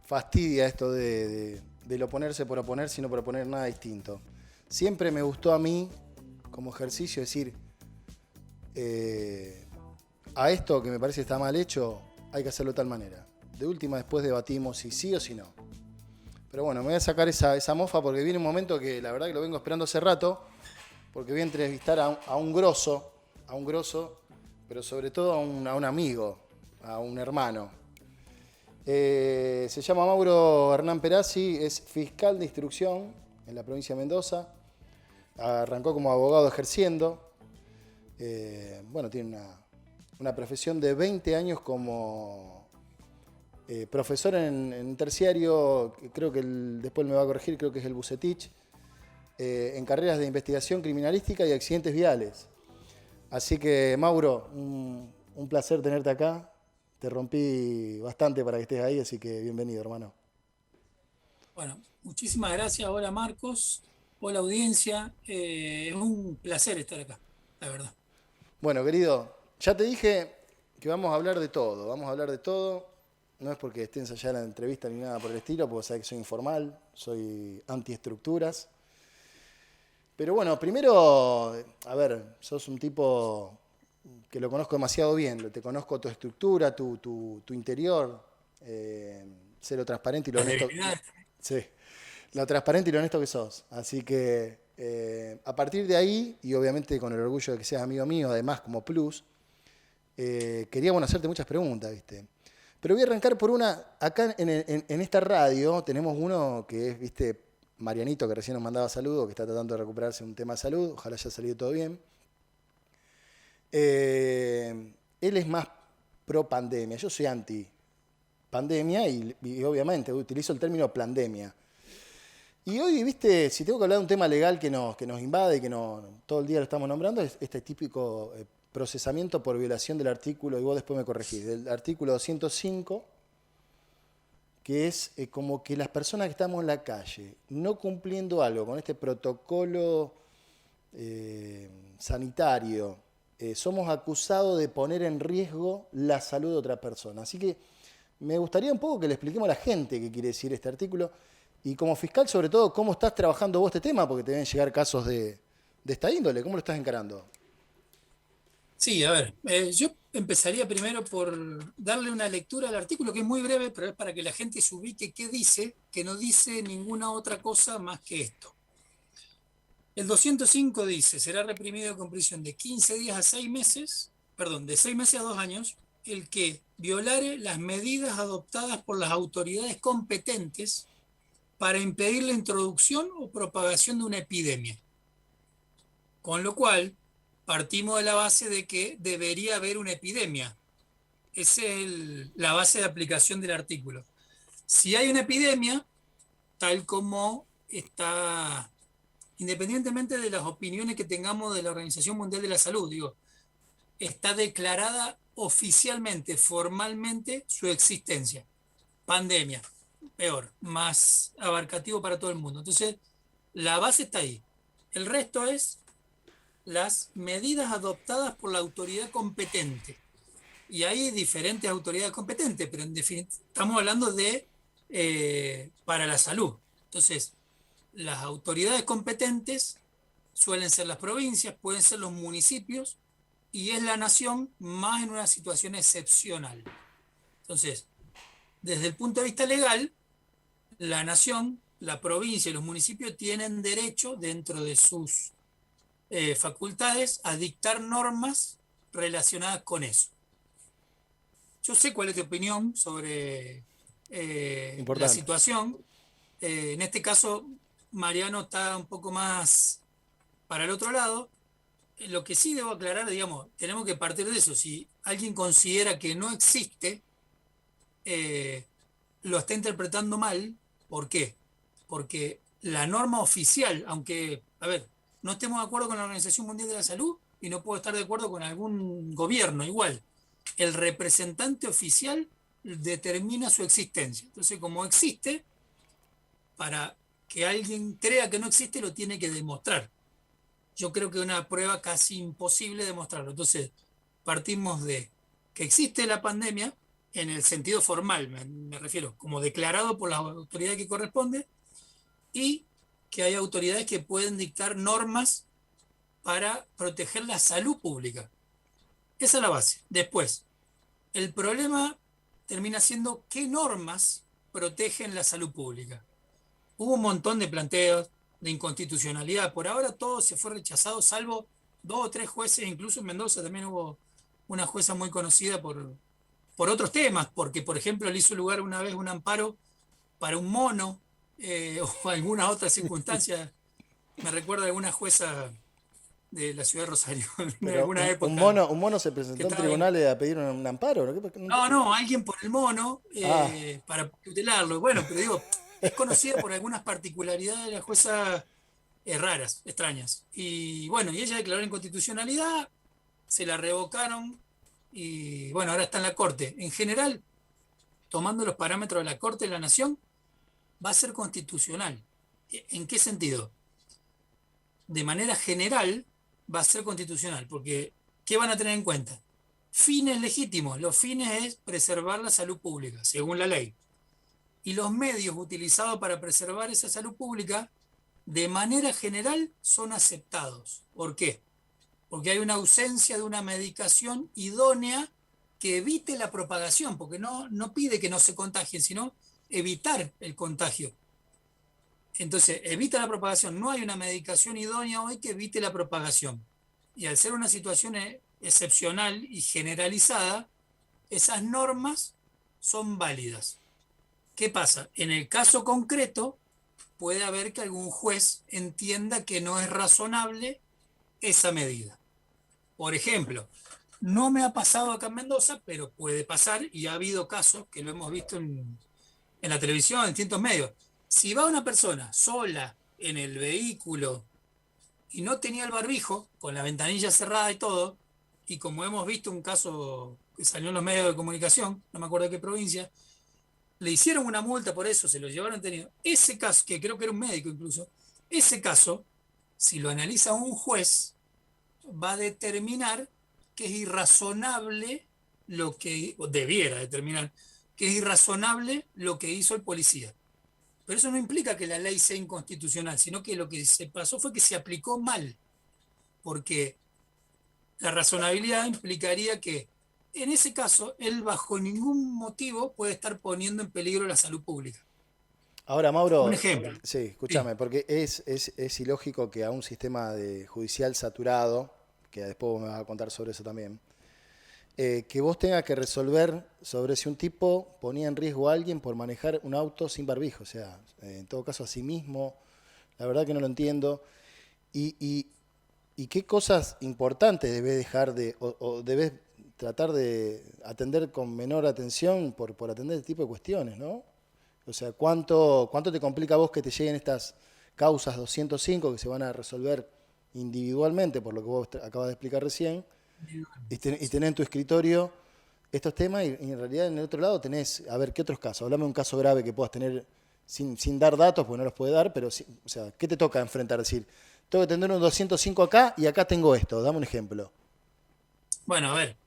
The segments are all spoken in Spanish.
fastidia esto del oponerse por oponer, sino proponer nada distinto. Siempre me gustó a mí, como ejercicio, decir, a esto que me parece que está mal hecho, hay que hacerlo de tal manera. De última, después debatimos si sí o si no. Pero bueno, me voy a sacar esa mofa porque viene un momento que la verdad que lo vengo esperando hace rato, porque voy a entrevistar a un grosso, pero sobre todo a un amigo, a un hermano. Se llama Mauro Hernán Perazzi, es fiscal de instrucción en la provincia de Mendoza. Arrancó como abogado ejerciendo. Bueno, tiene una profesión de 20 años como profesor en terciario, creo que después me va a corregir, creo que es el Bucetich, en carreras de investigación criminalística y accidentes viales. Así que, Mauro, un placer tenerte acá. Te rompí bastante para que estés ahí, así que bienvenido, hermano. Bueno, muchísimas gracias. Hola Marcos, hola audiencia. Es un placer estar acá, la verdad. Bueno, querido, ya te dije que vamos a hablar de todo, vamos a hablar de todo. No es porque esté ensayada la entrevista ni nada por el estilo, porque sabes que soy informal, soy antiestructuras. Pero bueno, primero, a ver, sos un tipo que lo conozco demasiado bien, te conozco tu estructura, tu interior, sé lo transparente y lo Las honesto, debilidades. sí, lo transparente y lo honesto que sos. Así que a partir de ahí, y obviamente con el orgullo de que seas amigo mío, además como plus, quería bueno, hacerte muchas preguntas, ¿viste? Pero voy a arrancar por una, acá en esta radio tenemos uno que es, ¿viste? Marianito, que recién nos mandaba saludos, que está tratando de recuperarse un tema de salud, ojalá haya salido todo bien. Él es más pro pandemia, yo soy anti pandemia y obviamente utilizo el término pandemia. Y hoy, viste, si tengo que hablar de un tema legal que nos invade y que todo el día lo estamos nombrando, es este típico procesamiento por violación del artículo, y vos después me corregís, del artículo 205, que es como que las personas que estamos en la calle, no cumpliendo algo con este protocolo sanitario, somos acusados de poner en riesgo la salud de otra persona. Así que me gustaría un poco que le expliquemos a la gente qué quiere decir este artículo y como fiscal, sobre todo, cómo estás trabajando vos este tema, porque te deben llegar casos de esta índole. ¿Cómo lo estás encarando? Sí, a ver, yo empezaría primero por darle una lectura al artículo que es muy breve, pero es para que la gente se ubique qué dice, que no dice ninguna otra cosa más que esto. El 205 dice, será reprimido con prisión de 15 días a 6 meses, perdón, de 6 meses a 2 años, el que violare las medidas adoptadas por las autoridades competentes para impedir la introducción o propagación de una epidemia. Con lo cual, partimos de la base de que debería haber una epidemia. Esa es la base de aplicación del artículo. Si hay una epidemia, tal como está, independientemente de las opiniones que tengamos de la Organización Mundial de la Salud, digo, está declarada oficialmente, formalmente, su existencia. Pandemia, peor, más abarcativo para todo el mundo. Entonces, la base está ahí. El resto es las medidas adoptadas por la autoridad competente. Y hay diferentes autoridades competentes, pero en definitiva estamos hablando de para la salud. Entonces, las autoridades competentes suelen ser las provincias, pueden ser los municipios, y es la nación más en una situación excepcional. Entonces, desde el punto de vista legal, la nación, la provincia y los municipios tienen derecho, dentro de sus facultades, a dictar normas relacionadas con eso. Yo sé cuál es tu opinión sobre la Importante. situación. En este caso, Mariano está un poco más para el otro lado. Lo que sí debo aclarar, digamos, tenemos que partir de eso. Si alguien considera que no existe, eh, lo está interpretando mal. ¿Por qué? Porque la norma oficial, aunque, a ver, no estemos de acuerdo con la Organización Mundial de la Salud y no puedo estar de acuerdo con algún gobierno, igual, el representante oficial determina su existencia. Entonces, como existe, para que alguien crea que no existe, lo tiene que demostrar. Yo creo que es una prueba casi imposible demostrarlo. Entonces, partimos de que existe la pandemia, en el sentido formal, me refiero, como declarado por la autoridad que corresponde, y que hay autoridades que pueden dictar normas para proteger la salud pública. Esa es la base. Después, el problema termina siendo qué normas protegen la salud pública. Hubo un montón de planteos de inconstitucionalidad. Por ahora todo se fue rechazado, salvo 2 o 3 jueces, incluso en Mendoza también hubo una jueza muy conocida por otros temas, porque por ejemplo le hizo lugar una vez un amparo para un mono o alguna otra circunstancia. Me recuerda a alguna jueza de la ciudad de Rosario, de Pero alguna época un mono se que presentó en estaba ahí. tribunales a pedir un amparo, ¿no? No, alguien por el mono Ah, para tutelarlo. Bueno, pero digo, es conocida por algunas particularidades de la jueza raras, extrañas. Y bueno, y ella declaró inconstitucionalidad, se la revocaron y bueno, ahora está en la Corte. En general, tomando los parámetros de la Corte de la Nación, va a ser constitucional. ¿En qué sentido? De manera general va a ser constitucional, porque ¿qué van a tener en cuenta? Fines legítimos. Los fines es preservar la salud pública, según la ley. Y los medios utilizados para preservar esa salud pública, de manera general, son aceptados. ¿Por qué? Porque hay una ausencia de una medicación idónea que evite la propagación, porque no pide que no se contagien, sino evitar el contagio. Entonces, evita la propagación. No hay una medicación idónea hoy que evite la propagación. Y al ser una situación excepcional y generalizada, esas normas son válidas. ¿Qué pasa? En el caso concreto, puede haber que algún juez entienda que no es razonable esa medida. Por ejemplo, no me ha pasado acá en Mendoza, pero puede pasar y ha habido casos que lo hemos visto en la televisión, en distintos medios. Si va una persona sola en el vehículo y no tenía el barbijo, con la ventanilla cerrada y todo, y como hemos visto un caso que salió en los medios de comunicación, no me acuerdo de qué provincia, le hicieron una multa por eso, se lo llevaron tenido. Ese caso, que creo que era un médico incluso, ese caso, si lo analiza un juez, va a determinar que es irrazonable lo que, o debiera determinar, que es irrazonable lo que hizo el policía. Pero eso no implica que la ley sea inconstitucional, sino que lo que se pasó fue que se aplicó mal, porque la razonabilidad implicaría que en ese caso él bajo ningún motivo puede estar poniendo en peligro la salud pública. ahora, Un Mauro, ejemplo. sí, Sí. escúchame, porque es ilógico que a un sistema judicial saturado, que después vos me vas a contar sobre eso también, que vos tengas que resolver sobre si un tipo ponía en riesgo a alguien por manejar un auto sin barbijo, o sea, en todo caso a sí mismo, la verdad que no lo entiendo. Y, y- y qué cosas importantes debes dejar o debes tratar de atender con menor atención por atender este tipo de cuestiones, ¿no? O sea, ¿cuánto te complica a vos que te lleguen estas causas 205 que se van a resolver individualmente, por lo que vos acabas de explicar recién, y tenés en tu escritorio estos temas y en realidad en el otro lado tenés, a ver, ¿qué otros casos? Hablame de un caso grave que puedas tener sin dar datos, porque no los puede dar, pero, o sea, ¿qué te toca enfrentar? Decir, tengo que tener un 205 acá y acá tengo esto, dame un ejemplo. Bueno, a ver,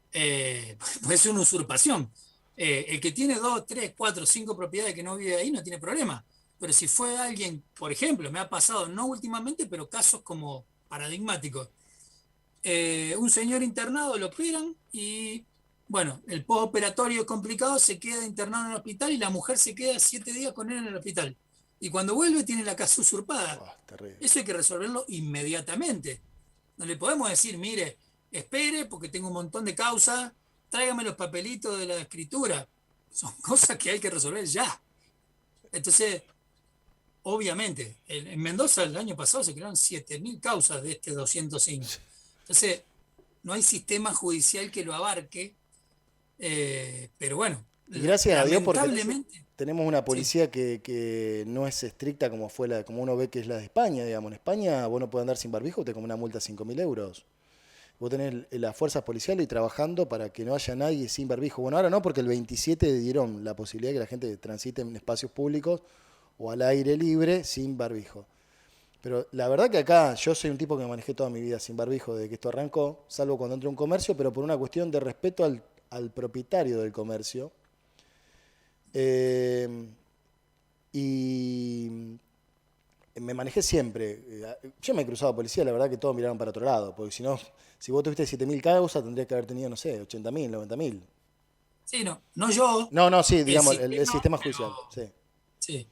puede ser una usurpación. El que tiene 2, 3, 4, 5 propiedades que no vive ahí no tiene problema. Pero si fue alguien, por ejemplo, me ha pasado, no últimamente, pero casos como paradigmáticos. Un señor internado lo operan y, bueno, el postoperatorio es complicado, se queda internado en el hospital y la mujer se queda 7 días con él en el hospital. Y cuando vuelve tiene la casa usurpada. Oh, terrible. Eso hay que resolverlo inmediatamente. No le podemos decir, mire, espere porque tengo un montón de causas, tráigame los papelitos de la escritura. Son cosas que hay que resolver ya. Entonces, obviamente, en Mendoza el año pasado se crearon 7.000 causas de este 205. Entonces, no hay sistema judicial que lo abarque, pero bueno, Y gracias a Dios porque lamentablemente, tenemos una sí, policía que no es estricta como como uno ve que es la de España, digamos. En España vos no podés andar sin barbijo, te come una multa de 5.000 euros. Vos tenés las fuerzas policiales y trabajando para que no haya nadie sin barbijo. Bueno, ahora no, porque el 27 dieron la posibilidad de que la gente transite en espacios públicos o al aire libre sin barbijo. Pero la verdad que acá yo soy un tipo que manejé toda mi vida sin barbijo desde que esto arrancó, salvo cuando entro a un comercio, pero por una cuestión de respeto al propietario del comercio, Eh, y me manejé siempre. Yo me he cruzado a policía, la verdad que todos miraron para otro lado, porque si no, si vos tuviste 7.000 causas, tendrías que haber tenido, no sé, 80.000, 90.000. Sí, no, no yo, No, no, sí, el digamos, el sistema, sistema pero judicial, sí. sí.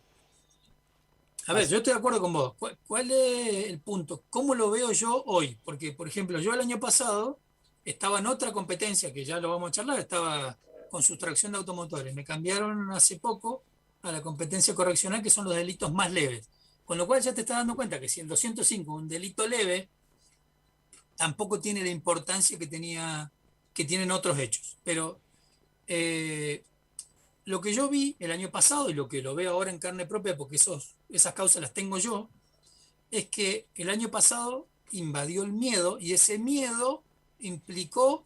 A ver, Así- yo estoy de acuerdo con vos. ¿Cuál es el punto? ¿Cómo lo veo yo hoy? Porque, por ejemplo, yo el año pasado estaba en otra competencia, que ya lo vamos a charlar, estaba con sustracción de automotores. Me cambiaron hace poco a la competencia correccional, que son los delitos más leves. Con lo cual ya te estás dando cuenta que si en 205 un delito leve, tampoco tiene la importancia que tenía, que tienen otros hechos. Pero eh, lo que yo vi el año pasado y lo que lo veo ahora en carne propia, porque esas causas las tengo yo, es que el año pasado invadió el miedo y ese miedo implicó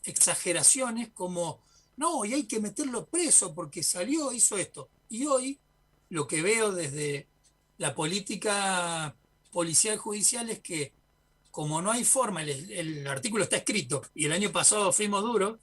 exageraciones como, no, y hay que meterlo preso porque salió, hizo esto. Y hoy lo que veo desde la política policial judicial es que como no hay forma, el artículo está escrito y el año pasado fuimos duros,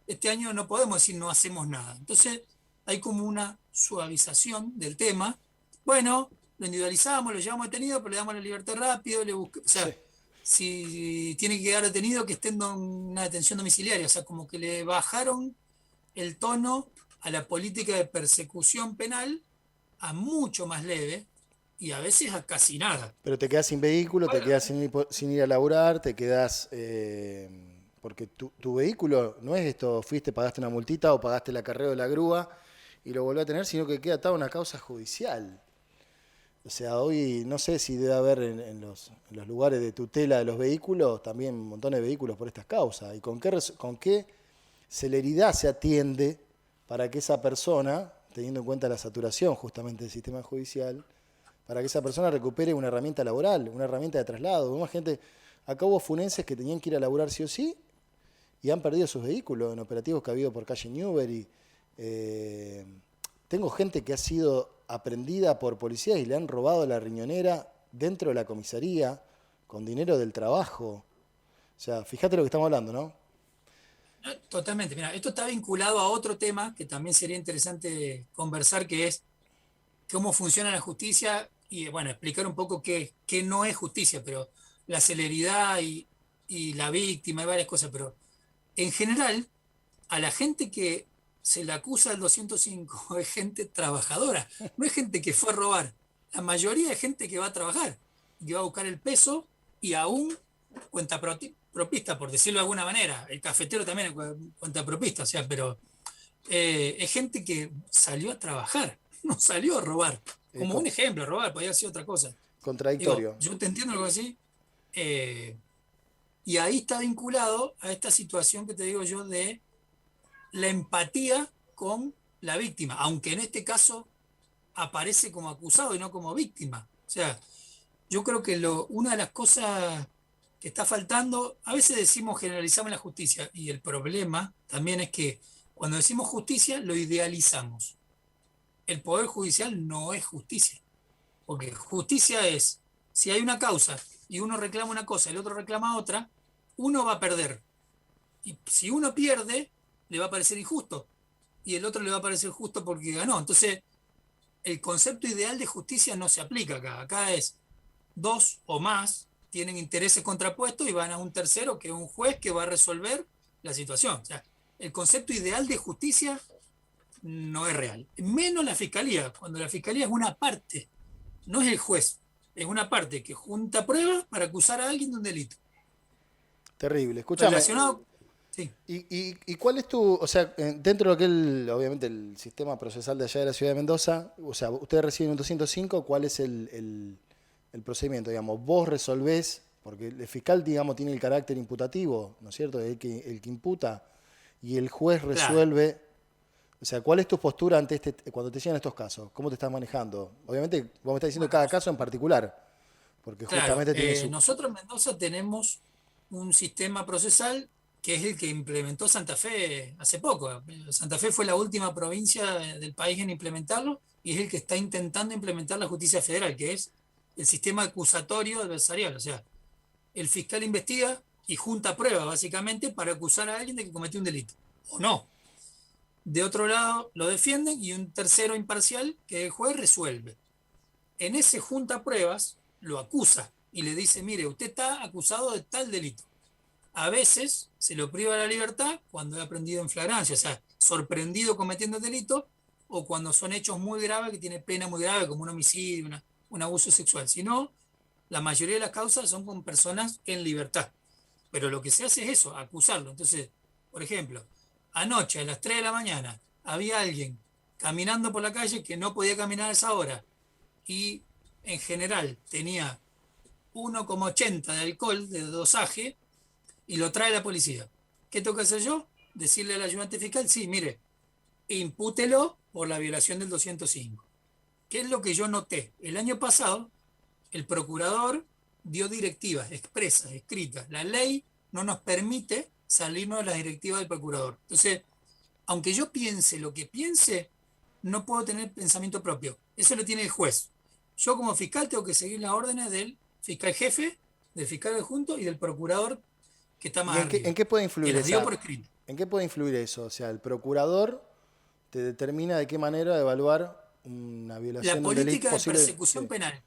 este año no podemos decir no hacemos nada. Entonces hay como una suavización del tema. Bueno, lo individualizamos, lo llevamos detenido, pero le damos la libertad rápido, o Sí. sea, si tiene que quedar detenido, que esté en una detención domiciliaria, o sea, como que le bajaron el tono a la política de persecución penal a mucho más leve y a veces a casi nada. Pero te quedás sin vehículo, te Bueno, quedás sin ir a laburar, te quedás... porque tu vehículo no es esto, fuiste, pagaste una multita o pagaste el acarreo de la grúa y lo volvés a tener, sino que queda atado a una causa judicial. O sea, hoy no sé si debe haber en los lugares de tutela de los vehículos también montones de vehículos por estas causas. ¿Y con qué celeridad se atiende para que esa persona, teniendo en cuenta la saturación justamente del sistema judicial, para que esa persona recupere una herramienta laboral, una herramienta de traslado? Más gente, acá hubo funenses que tenían que ir a laburar sí o sí y han perdido sus vehículos en operativos que ha habido por calle Newbery. Eh, Tengo gente que ha sido aprendida por policías y le han robado la riñonera dentro de la comisaría con dinero del trabajo. O sea, fíjate lo que estamos hablando, ¿no? totalmente. Mira, esto está vinculado a otro tema que también sería interesante conversar, que es cómo funciona la justicia y, bueno, explicar un poco qué no es justicia, pero la celeridad y la víctima y varias cosas. Pero en general, a la gente que se le acusa del 205 es gente trabajadora, no es gente que fue a robar. La mayoría es gente que va a trabajar, que va a buscar el peso y aún cuenta propista, por decirlo de alguna manera. El cafetero también es cuenta propista, o sea, pero es gente que salió a trabajar, no salió a robar. Eh, Como con- un ejemplo, robar, podría ser otra cosa. Digo, Contradictorio. yo te entiendo algo así, eh, y ahí está vinculado a esta situación que te digo yo de la empatía con la víctima, aunque en este caso aparece como acusado y no como víctima. O sea, yo creo que una de las cosas que está faltando, a veces decimos generalizamos la justicia y el problema también es que cuando decimos justicia lo idealizamos. El poder judicial no es justicia, porque justicia es, si hay una causa y uno reclama una cosa y el otro reclama otra, uno va a perder. Y si uno pierde, le va a parecer injusto y el otro le va a parecer justo porque ganó. Entonces, el concepto ideal de justicia no se aplica acá. Acá es dos o más tienen intereses contrapuestos y van a un tercero que es un juez que va a resolver la situación. O sea, el concepto ideal de justicia no es real. Menos la fiscalía, cuando la fiscalía es una parte, no es el juez, es una parte que junta pruebas para acusar a alguien de un delito. Terrible. Escúchame, Relacionado, sí, ¿y cuál es tu, o sea, dentro de lo que es, obviamente, el sistema procesal de allá de la ciudad de Mendoza, o sea, ustedes reciben un 205, ¿cuál es el procedimiento? Digamos, vos resolvés, porque el fiscal, digamos, tiene el carácter imputativo, ¿no es cierto? El que imputa, y el juez claro. resuelve. O sea, ¿cuál es tu postura ante cuando te llegan estos casos? ¿Cómo te estás manejando? Obviamente, vos me estás diciendo Bueno, cada caso en particular, porque claro, justamente tiene su... nosotros en Mendoza tenemos un sistema procesal que es el que implementó Santa Fe hace poco. Santa Fe fue la última provincia del país en implementarlo y es el que está intentando implementar la justicia federal, que es el sistema acusatorio adversarial. O sea, el fiscal investiga y junta pruebas básicamente para acusar a alguien de que cometió un delito. O no. de otro lado lo defienden y un tercero imparcial que el juez resuelve. En ese junta pruebas, lo acusa y le dice, mire, usted está acusado de tal delito. A veces se lo priva de la libertad cuando ha prendido en flagrancia, o sea, sorprendido cometiendo el delito, o cuando son hechos muy graves que tiene pena muy grave, como un homicidio, un abuso sexual. Si no, la mayoría de las causas son con personas en libertad. Pero lo que se hace es eso, acusarlo. Entonces, por ejemplo, anoche a las 3 de la mañana había alguien caminando por la calle que no podía caminar a esa hora y en general tenía 1,80 de alcohol de dosaje y lo trae la policía. ¿Qué tengo que hacer yo? Decirle al ayudante fiscal, sí, mire, impútelo por la violación del 205. ¿Qué es lo que yo noté? El año pasado, el procurador dio directivas expresas, escritas. La ley no nos permite salirnos de las directivas del procurador. Entonces, aunque yo piense lo que piense, no puedo tener pensamiento propio. Eso lo tiene el juez. Yo como fiscal tengo que seguir las órdenes del fiscal jefe, del fiscal adjunto y del procurador que está ¿Y más arriba, en qué puede que influir las dio por escrito. en qué puede influir eso? O sea, el procurador te determina de qué manera evaluar una La violación, un delito política de posible. persecución Sí, penal.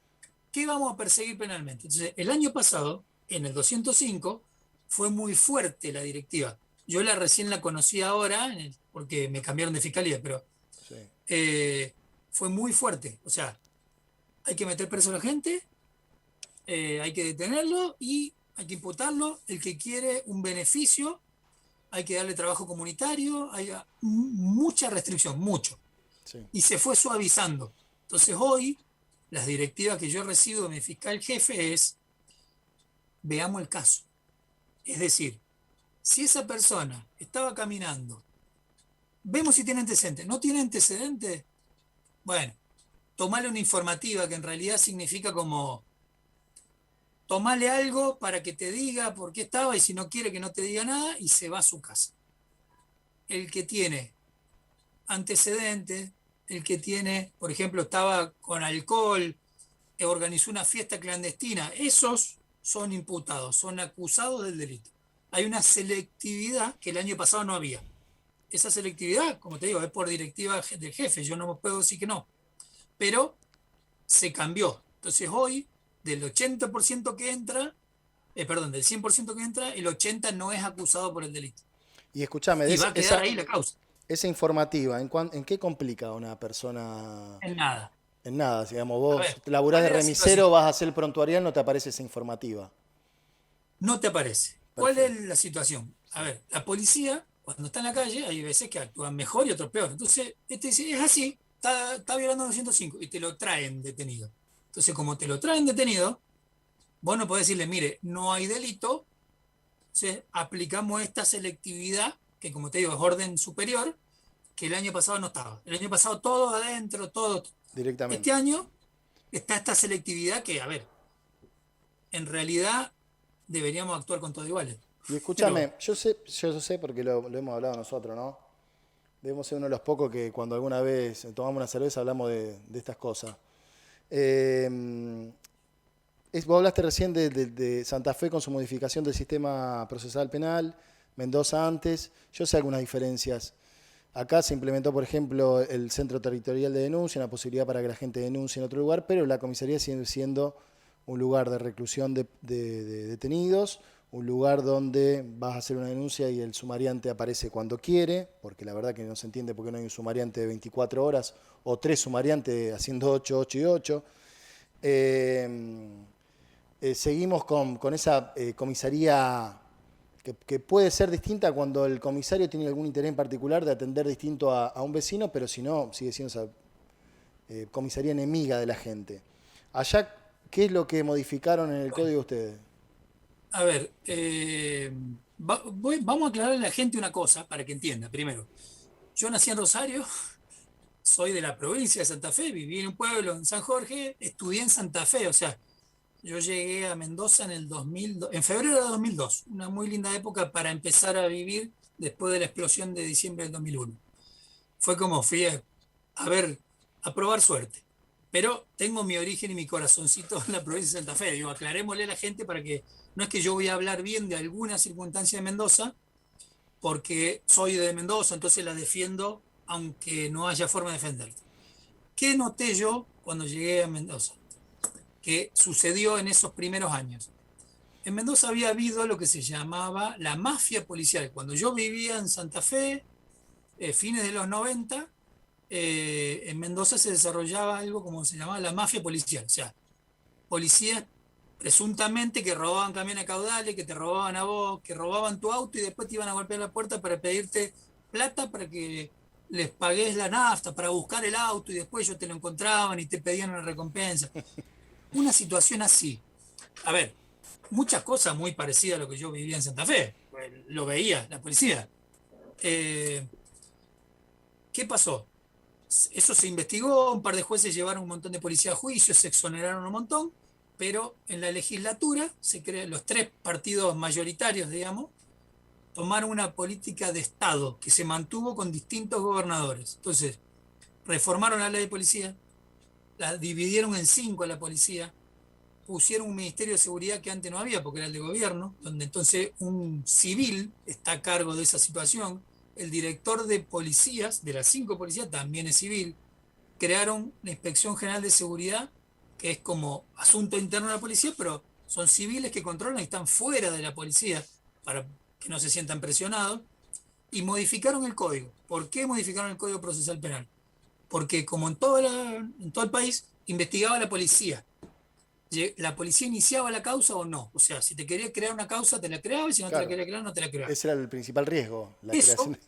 ¿Qué vamos a perseguir penalmente? Entonces, el año pasado, en el 205, fue muy fuerte la directiva. Yo recién la conocí ahora, porque me cambiaron de fiscalía, pero sí. eh, fue muy fuerte. O sea, hay que meter preso a la gente, hay que detenerlo y hay que imputarlo. El que quiere un beneficio, hay que darle trabajo comunitario, hay mucha restricción, mucho. Sí. Y se fue suavizando. Entonces hoy, las directivas que yo recibo de mi fiscal jefe es, veamos el caso. Es decir, si esa persona estaba caminando, vemos si tiene antecedentes. ¿No tiene antecedentes? Bueno, tomale una informativa que en realidad significa como tomale algo para que te diga por qué estaba y si no quiere que no te diga nada y se va a su casa. El que tiene antecedentes, el que tiene, por ejemplo, estaba con alcohol, organizó una fiesta clandestina, esos son imputados, son acusados del delito. Hay una selectividad que el año pasado no había. Esa selectividad, como te digo, es por directiva del jefe, yo no puedo decir que no, pero se cambió. Entonces hoy, del 80% que entra, perdón, del 100% que entra, el 80% no es acusado por el delito. Y escúchame, Y va a quedar ahí la causa. esa informativa, ¿en qué complica a una persona? En nada. En nada, digamos, A vos ver, laburás ¿cuál de es la situación? remisero, vas a hacer el prontuarial, no te aparece esa informativa. No te aparece. ¿Cuál Perfecto. es la situación? A Sí. ver, la policía, cuando está en la calle, hay veces que actúan mejor y otros peor. Entonces, este dice, es así, está violando 205 y te lo traen detenido. Entonces, como te lo traen detenido, vos no podés decirle, mire, no hay delito, entonces aplicamos esta selectividad, que como te digo, es orden superior, que el año pasado no estaba. El año pasado todo adentro, todo. Este Directamente. año está esta selectividad que, a ver, en realidad deberíamos actuar con todo iguales. Y Pero escúchame, yo sé porque lo hemos hablado nosotros, ¿no? Debemos ser uno de los pocos que cuando alguna vez tomamos una cerveza hablamos de estas cosas. Eh, Vos hablaste recién de Santa Fe con su modificación del sistema procesal penal, Mendoza antes. Yo sé algunas diferencias. Acá se implementó, por ejemplo, el centro territorial de denuncia, una posibilidad para que la gente denuncie en otro lugar, pero la comisaría sigue siendo un lugar de reclusión de detenidos, un lugar donde vas a hacer una denuncia y el sumariante aparece cuando quiere, porque la verdad que no se entiende por qué no hay un sumariante de 24 horas o 3 sumariantes haciendo 8, 8 y 8. Seguimos con esa comisaría que puede ser distinta cuando el comisario tiene algún interés en particular de atender distinto a un vecino, pero si no, sigue siendo esa comisaría enemiga de la gente. Allá, ¿qué es lo que modificaron en el bueno, código ustedes? a ver, vamos a aclararle a la gente una cosa para que entienda. Primero, yo nací en Rosario, soy de la provincia de Santa Fe, viví en un pueblo en San Jorge, estudié en Santa Fe, o sea, yo llegué a Mendoza en el 2002, en febrero de 2002, una muy linda época para empezar a vivir después de la explosión de diciembre del 2001. Fue como fui a ver, a probar suerte. Pero tengo mi origen y mi corazoncito en la provincia de Santa Fe. Digo, aclarémosle a la gente para que no es que yo voy a hablar bien de alguna circunstancia de Mendoza, porque soy de Mendoza, entonces la defiendo aunque no haya forma de defenderte. ¿Qué noté yo cuando llegué a Mendoza? Que sucedió en esos primeros años. En Mendoza había habido lo que se llamaba la mafia policial. Cuando yo vivía en Santa Fe, fines de los 90, en Mendoza se desarrollaba algo como se llamaba la mafia policial. O sea, policías presuntamente que robaban camiones caudales, que te robaban a vos, que robaban tu auto y después te iban a golpear la puerta para pedirte plata para que les pagues la nafta, para buscar el auto y después ellos te lo encontraban y te pedían una recompensa. Una situación así. A ver, muchas cosas muy parecidas a lo que yo vivía en Santa Fe. Lo veía la policía. Eh, ¿Qué pasó? Eso se investigó, un par de jueces llevaron un montón de policía a juicio, se exoneraron un montón, pero en la legislatura, los tres partidos mayoritarios, digamos, tomaron una política de Estado que se mantuvo con distintos gobernadores. Entonces, reformaron la ley de policía, la dividieron en cinco a la policía, pusieron un ministerio de seguridad que antes no había porque era el de gobierno, donde entonces un civil está a cargo de esa situación. El director de policías, de las cinco policías, también es civil. Crearon la Inspección General de Seguridad, que es como asunto interno de la policía, pero son civiles que controlan y están fuera de la policía para que no se sientan presionados. Y modificaron el código. ¿Por qué modificaron el Código Procesal Penal? Porque como en todo el país, investigaba la policía. La policía iniciaba la causa o no. O sea, si te quería crear una causa, te la creaba, y si no te la Claro, quería crear, no te la creaba. ese era el principal riesgo, la Eso, creación.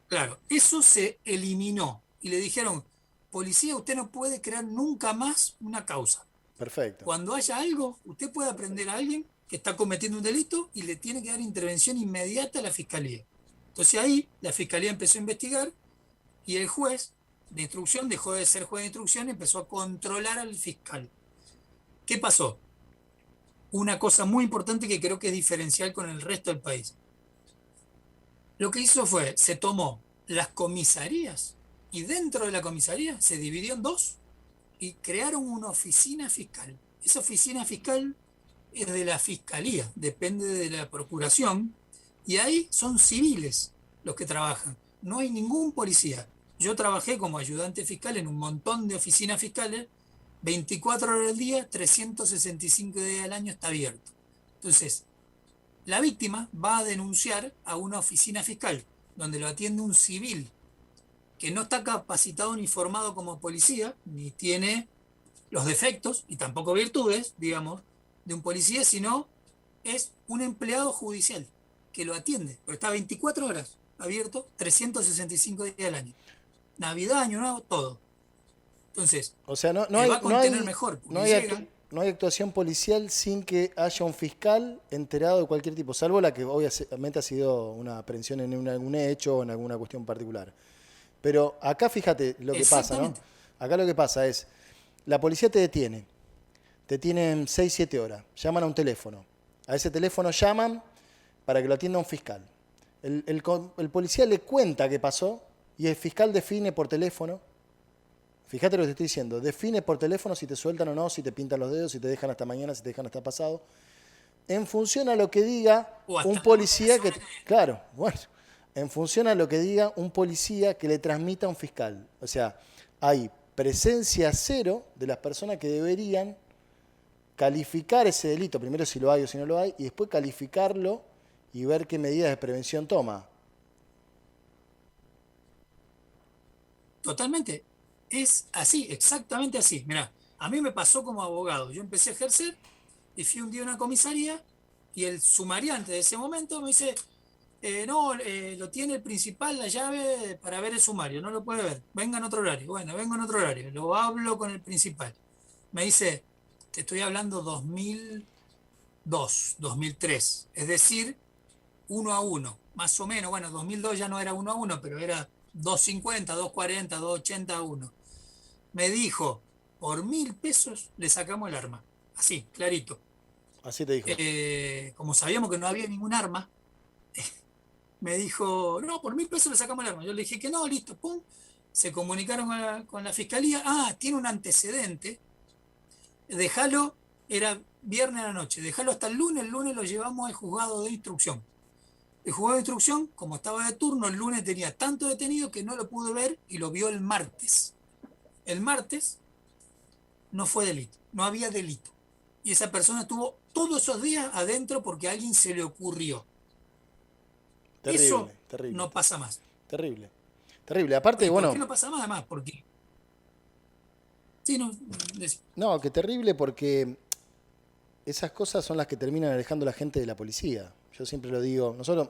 claro, eso se eliminó. Y le dijeron, policía, usted no puede crear nunca más una causa. Perfecto. Cuando haya algo, usted puede aprender a alguien que está cometiendo un delito y le tiene que dar intervención inmediata a la fiscalía. Entonces ahí la fiscalía empezó a investigar y el juez de instrucción dejó de ser juez de instrucción y empezó a controlar al fiscal. ¿Qué pasó? Una cosa muy importante que creo que es diferencial con el resto del país. Lo que hizo fue, se tomó las comisarías y dentro de la comisaría se dividió en dos y crearon una oficina fiscal. Esa oficina fiscal es de la fiscalía, depende de la procuración, y ahí son civiles los que trabajan. No hay ningún policía. Yo trabajé como ayudante fiscal en un montón de oficinas fiscales, 24 horas al día, 365 días al año está abierto. Entonces, la víctima va a denunciar a una oficina fiscal, donde lo atiende un civil que no está capacitado ni formado como policía, ni tiene los defectos y tampoco virtudes, digamos, de un policía, sino es un empleado judicial que lo atiende, pero está 24 horas abierto, 365 días al año. Navidad, Año Nuevo, todo. Entonces, O sea, te va a contener mejor, no porque hay, llega. no hay actuación policial sin que haya un fiscal enterado de cualquier tipo, salvo la que obviamente ha sido una aprehensión en algún hecho o en alguna cuestión particular. Pero acá fíjate lo que pasa, ¿no? Exactamente. Acá lo que pasa es, la policía te tienen 6 7 horas, llaman a un teléfono. A ese teléfono llaman para que lo atienda un fiscal. El policía le cuenta qué pasó y el fiscal define por teléfono. Fíjate lo que te estoy diciendo. Define por teléfono si te sueltan o no, si te pintan los dedos, si te dejan hasta mañana, si te dejan hasta pasado. En función a lo que diga O un hasta la nota de policía que... sobre que Claro, bueno. En función a lo que diga un policía que le transmita a un fiscal. O sea, hay presencia cero de las personas que deberían calificar ese delito, primero si lo hay o si no lo hay, y después calificarlo y ver qué medidas de prevención toma. totalmente. Es así, exactamente así. Mirá, a mí me pasó como abogado. Yo empecé a ejercer y fui un día a una comisaría y el sumariante de ese momento me dice, no, lo tiene el principal, la llave para ver el sumario, no lo puede ver. Venga en otro horario. Bueno, vengo en otro horario. Lo hablo con el principal. Me dice, te estoy hablando 2002, 2003. Es decir, uno a uno, más o menos. Bueno, 2002 ya no era uno a uno, pero era 250, 240, 280 a uno. Me dijo, por 1.000 pesos le sacamos el arma. Así, clarito. Así te dijo. Como sabíamos que no había ningún arma, me dijo, no, por 1.000 pesos le sacamos el arma. Yo le dije que no, listo, pum. Se comunicaron con la fiscalía. Ah, tiene un antecedente. Déjalo, era viernes a la noche. Déjalo hasta el lunes lo llevamos al juzgado de instrucción. El juzgado de instrucción, como estaba de turno, el lunes tenía tanto detenido que no lo pude ver y lo vio el martes. El martes no fue delito, no había delito. Y esa persona estuvo todos esos días adentro porque a alguien se le ocurrió. Terrible, Eso terrible, no pasa más. terrible. Terrible. Aparte, ¿Y por qué bueno, no pasa más? Además, porque... Sí, no, no, que terrible porque esas cosas son las que terminan alejando a la gente de la policía. Yo siempre lo digo. Nosotros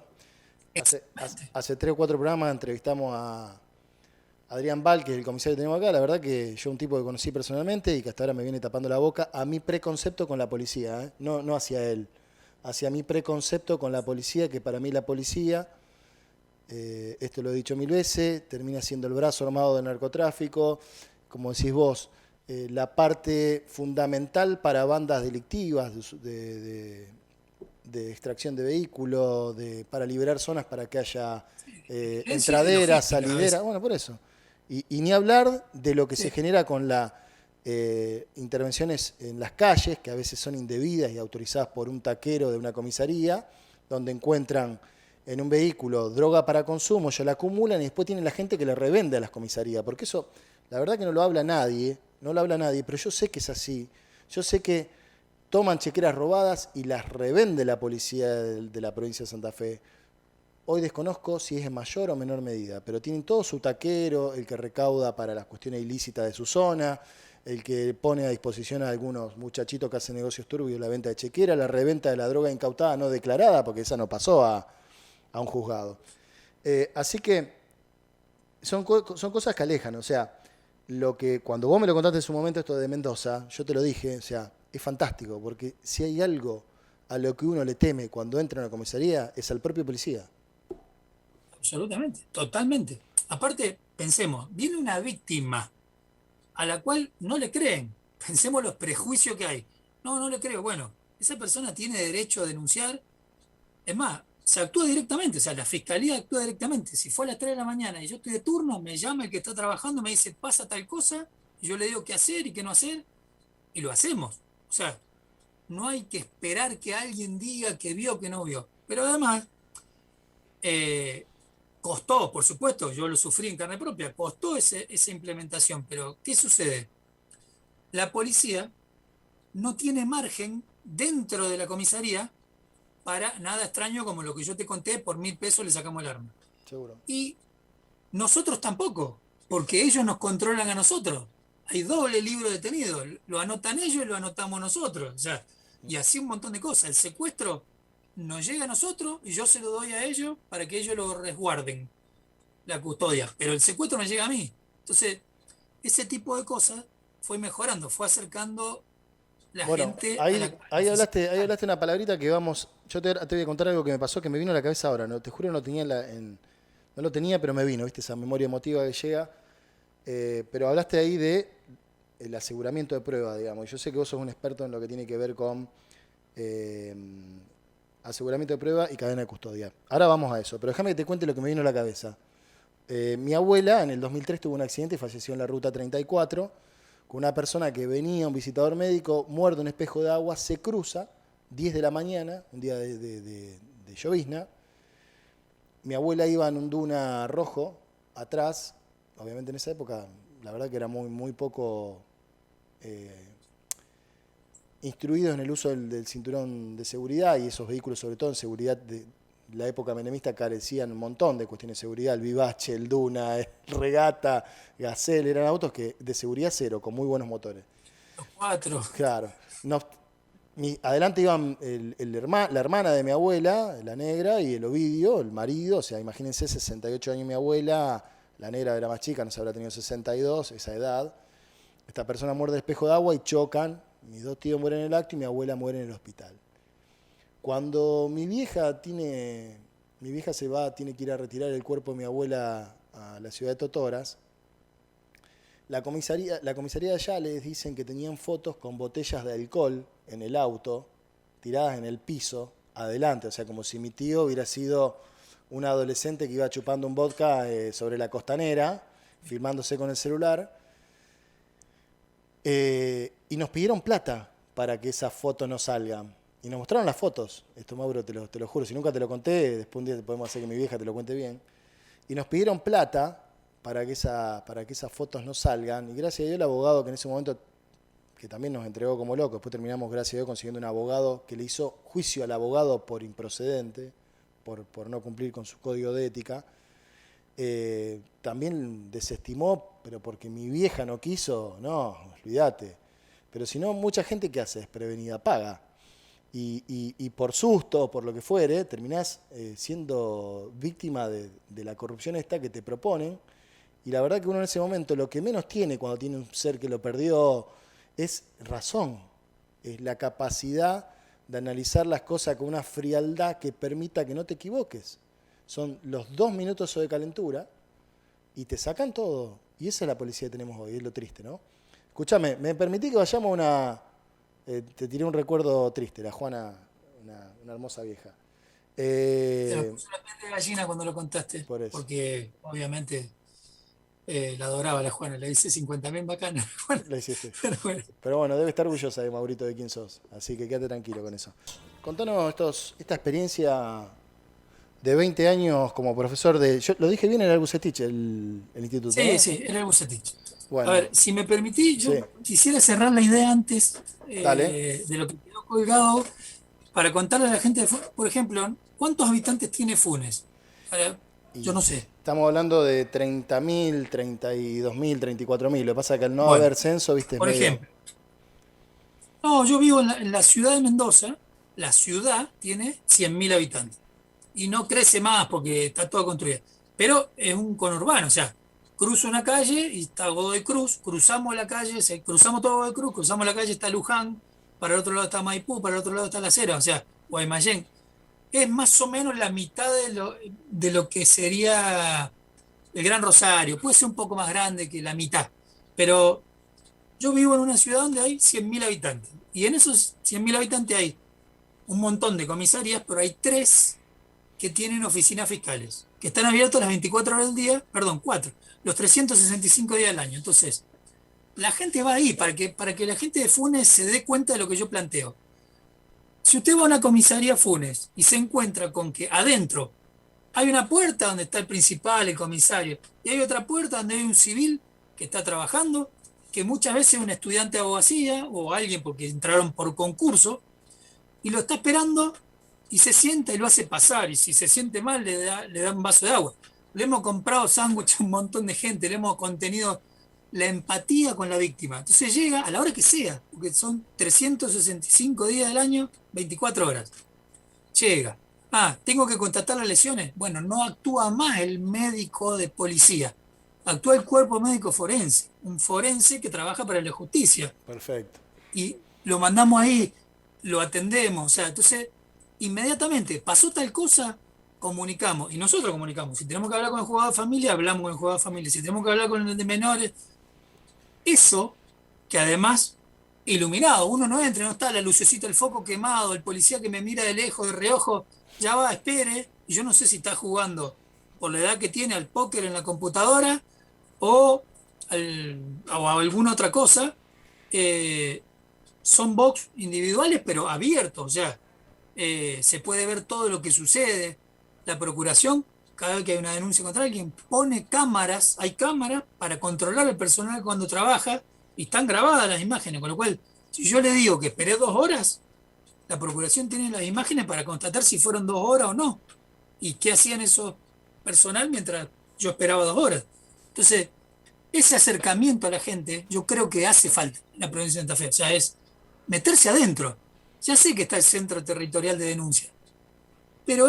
exactamente. hace 3 o 4 programas entrevistamos a Adrián Val, que es el comisario que tenemos acá. La verdad que yo un tipo que conocí personalmente y que hasta ahora me viene tapando la boca a mi preconcepto con la policía, ¿eh? No, no hacia él, hacia mi preconcepto con la policía, que para mí la policía, esto lo he dicho 1000 veces, termina siendo el brazo armado del narcotráfico, como decís vos, la parte fundamental para bandas delictivas de extracción de vehículos, para liberar zonas para que haya Violencia de entraderas, logística a salideras, veces. bueno, por eso. Y ni hablar de lo que se Sí, genera con las intervenciones en las calles, que a veces son indebidas y autorizadas por un taquero de una comisaría, donde encuentran en un vehículo droga para consumo, ya la acumulan y después tienen la gente que le revende a las comisarías, porque eso, la verdad que no lo habla nadie, no lo habla nadie, pero yo sé que es así. Yo sé que toman chequeras robadas y las revende la policía de la provincia de Santa Fe. Hoy desconozco si es en mayor o menor medida, pero tienen todo su taquero, el que recauda para las cuestiones ilícitas de su zona, el que pone a disposición a algunos muchachitos que hacen negocios turbios la venta de chequera, la reventa de la droga incautada no declarada, porque esa no pasó a un juzgado. Así que son cosas que alejan, o sea, lo que cuando vos me lo contaste en su momento esto de Mendoza, yo te lo dije, o sea, es fantástico, porque si hay algo a lo que uno le teme cuando entra a una comisaría es al propio policía. absolutamente, totalmente. Aparte, pensemos, viene una víctima a la cual no le creen. Pensemos los prejuicios que hay. No, no le creo. Bueno, esa persona tiene derecho a denunciar. Es más, se actúa directamente, o sea, la fiscalía actúa directamente. Si fue a las 3 de la mañana y yo estoy de turno, me llama el que está trabajando, me dice, pasa tal cosa, y yo le digo qué hacer y qué no hacer, y lo hacemos. O sea, no hay que esperar que alguien diga que vio o que no vio. Pero además, eh, costó, por supuesto, yo lo sufrí en carne propia, costó esa implementación, pero ¿qué sucede? La policía no tiene margen dentro de la comisaría para nada extraño como lo que yo te conté, por 1000 pesos le sacamos el arma. Seguro. Y nosotros tampoco, porque ellos nos controlan a nosotros. Hay doble libro detenido, lo anotan ellos y lo anotamos nosotros. O sea, y así un montón de cosas. El secuestro nos llega a nosotros y yo se lo doy a ellos para que ellos lo resguarden, la custodia. Pero el secuestro me llega a mí. Entonces, ese tipo de cosas fue mejorando, fue acercando la Bueno, gente a ahí, la oficina. ahí hablaste una palabrita que vamos. Yo te voy a contar algo que me pasó que me vino a la cabeza ahora. No, te juro, no tenía no lo tenía, pero me vino, ¿viste? Esa memoria emotiva que llega. Pero hablaste ahí de el aseguramiento de prueba, digamos. Y yo sé que vos sos un experto en lo que tiene que ver con eh, aseguramiento de prueba y cadena de custodia. Ahora vamos a eso, pero déjame que te cuente lo que me vino a la cabeza. Mi abuela en el 2003 tuvo un accidente y falleció en la ruta 34 con una persona que venía, un visitador médico, muerde un espejo de agua, se cruza, 10 de la mañana, un día de llovizna. Mi abuela iba en un Duna rojo, atrás, obviamente en esa época, la verdad que era muy poco eh, instruidos en el uso del cinturón de seguridad y esos vehículos, sobre todo en seguridad de la época menemista, carecían un montón de cuestiones de seguridad. El Vivace, el Duna, el Regata, Gazelle, eran autos que de seguridad cero, con muy buenos motores. Los cuatro. Claro. Adelante iban la hermana de mi abuela, la negra, y el Ovidio, el marido. O sea, imagínense, 68 años mi abuela, la negra era más chica, no se habrá tenido 62, esa edad. Esta persona muerde el espejo de agua y chocan. Mis dos tíos mueren en el acto y mi abuela muere en el hospital. Cuando mi vieja se va, tiene que ir a retirar el cuerpo de mi abuela a la ciudad de Totoras, la comisaría de allá les dicen que tenían fotos con botellas de alcohol en el auto, tiradas en el piso, adelante, o sea, como si mi tío hubiera sido un adolescente que iba chupando un vodka sobre la costanera, filmándose con el celular. Y nos pidieron plata para que esas fotos no salgan. Y nos mostraron las fotos. Esto, Mauro, te lo juro. Si nunca te lo conté, después un día podemos hacer que mi vieja te lo cuente bien. Y nos pidieron plata para que esas fotos no salgan. Y gracias a Dios el abogado que en ese momento, que también nos entregó como loco, después terminamos, gracias a Dios, consiguiendo un abogado que le hizo juicio al abogado por improcedente, por no cumplir con su código de ética. También desestimó, pero porque mi vieja no quiso, no, olvídate. Pero si no, mucha gente que hace desprevenida paga. Y por susto o por lo que fuere, terminás siendo víctima de la corrupción esta que te proponen. Y la verdad que uno en ese momento lo que menos tiene cuando tiene un ser que lo perdió es razón, es la capacidad de analizar las cosas con una frialdad que permita que no te equivoques. Son los 2 minutos de calentura y te sacan todo. Y esa es la policía que tenemos hoy, es lo triste, ¿no? Escúchame, ¿me permití que vayamos a una... te tiré un recuerdo triste, la Juana, una hermosa vieja. Se me puso la piel de gallina cuando lo contaste, Por eso. porque obviamente la adoraba la Juana, le hice 50.000 bacanas. Bueno, La hiciste. pero bueno. Pero bueno, debe estar orgullosa de Maurito de quién sos. Así que quédate tranquilo con eso. Contanos esta experiencia de 20 años como profesor de... Yo lo dije bien, era el Bucetich, el instituto, Sí, ¿no? sí, era el Bucetich. A Bueno, ver, si me permitís, sí, yo quisiera cerrar la idea antes dale. de lo que quedó colgado para contarle a la gente, por ejemplo, ¿cuántos habitantes tiene Funes? Yo Y no sé. estamos hablando de 30.000, 32.000, 34.000. Lo que pasa es que al no Bueno, haber censo, viste, es por medio... ejemplo, no, yo vivo en la ciudad de Mendoza, la ciudad tiene 100.000 habitantes y no crece más porque está toda construida, pero es un conurbano, o sea, cruzo una calle y está Godoy Cruz, cruzamos la calle, cruzamos todo Godoy Cruz, cruzamos la calle, está Luján, para el otro lado está Maipú, para el otro lado está La Cera, o sea, Guaymallén. Es más o menos la mitad de lo que sería el Gran Rosario, puede ser un poco más grande que la mitad, pero yo vivo en una ciudad donde hay 100.000 habitantes y en esos 100.000 habitantes hay un montón de comisarías, pero hay tres que tienen oficinas fiscales, que están abiertos las 24 horas del día, perdón, cuatro, los 365 días del año. Entonces, la gente va ahí para que la gente de Funes se dé cuenta de lo que yo planteo. Si usted va a una comisaría Funes y se encuentra con que adentro hay una puerta donde está el principal, el comisario, y hay otra puerta donde hay un civil que está trabajando, que muchas veces es un estudiante de abogacía o alguien porque entraron por concurso, y lo está esperando y se sienta y lo hace pasar. Y si se siente mal, le da un vaso de agua. Le hemos comprado sándwich a un montón de gente, le hemos contenido la empatía con la víctima. Entonces llega a la hora que sea, porque son 365 días del año, 24 horas. Llega. Ah, tengo que constatar las lesiones. Bueno, no actúa más el médico de policía. Actúa el cuerpo médico forense, un forense que trabaja para la justicia. Perfecto. Y lo mandamos ahí, lo atendemos. O sea, entonces, inmediatamente pasó tal cosa, comunicamos. Y nosotros comunicamos. Si tenemos que hablar con el jugador de familia, hablamos con el jugador de familia. Si tenemos que hablar con el de menores, eso que además, iluminado, uno no entra, no está la lucecita, el foco quemado, el policía que me mira de lejos, de reojo, ya va, espere. Y yo no sé si está jugando por la edad que tiene al póker en la computadora o, o a alguna otra cosa. Eh, Son box individuales, pero abiertos, o sea, se puede ver todo lo que sucede. La procuración, cada vez que hay una denuncia contra alguien, pone cámaras, hay cámaras para controlar al personal cuando trabaja y están grabadas las imágenes, con lo cual, si yo le digo que esperé 2 horas, la procuración tiene las imágenes para constatar si fueron 2 horas o no, y qué hacían esos personal mientras yo esperaba 2 horas. Entonces, ese acercamiento a la gente, yo creo que hace falta en la provincia de Santa Fe, o sea, es meterse adentro. Ya sé que está el centro territorial de denuncia, pero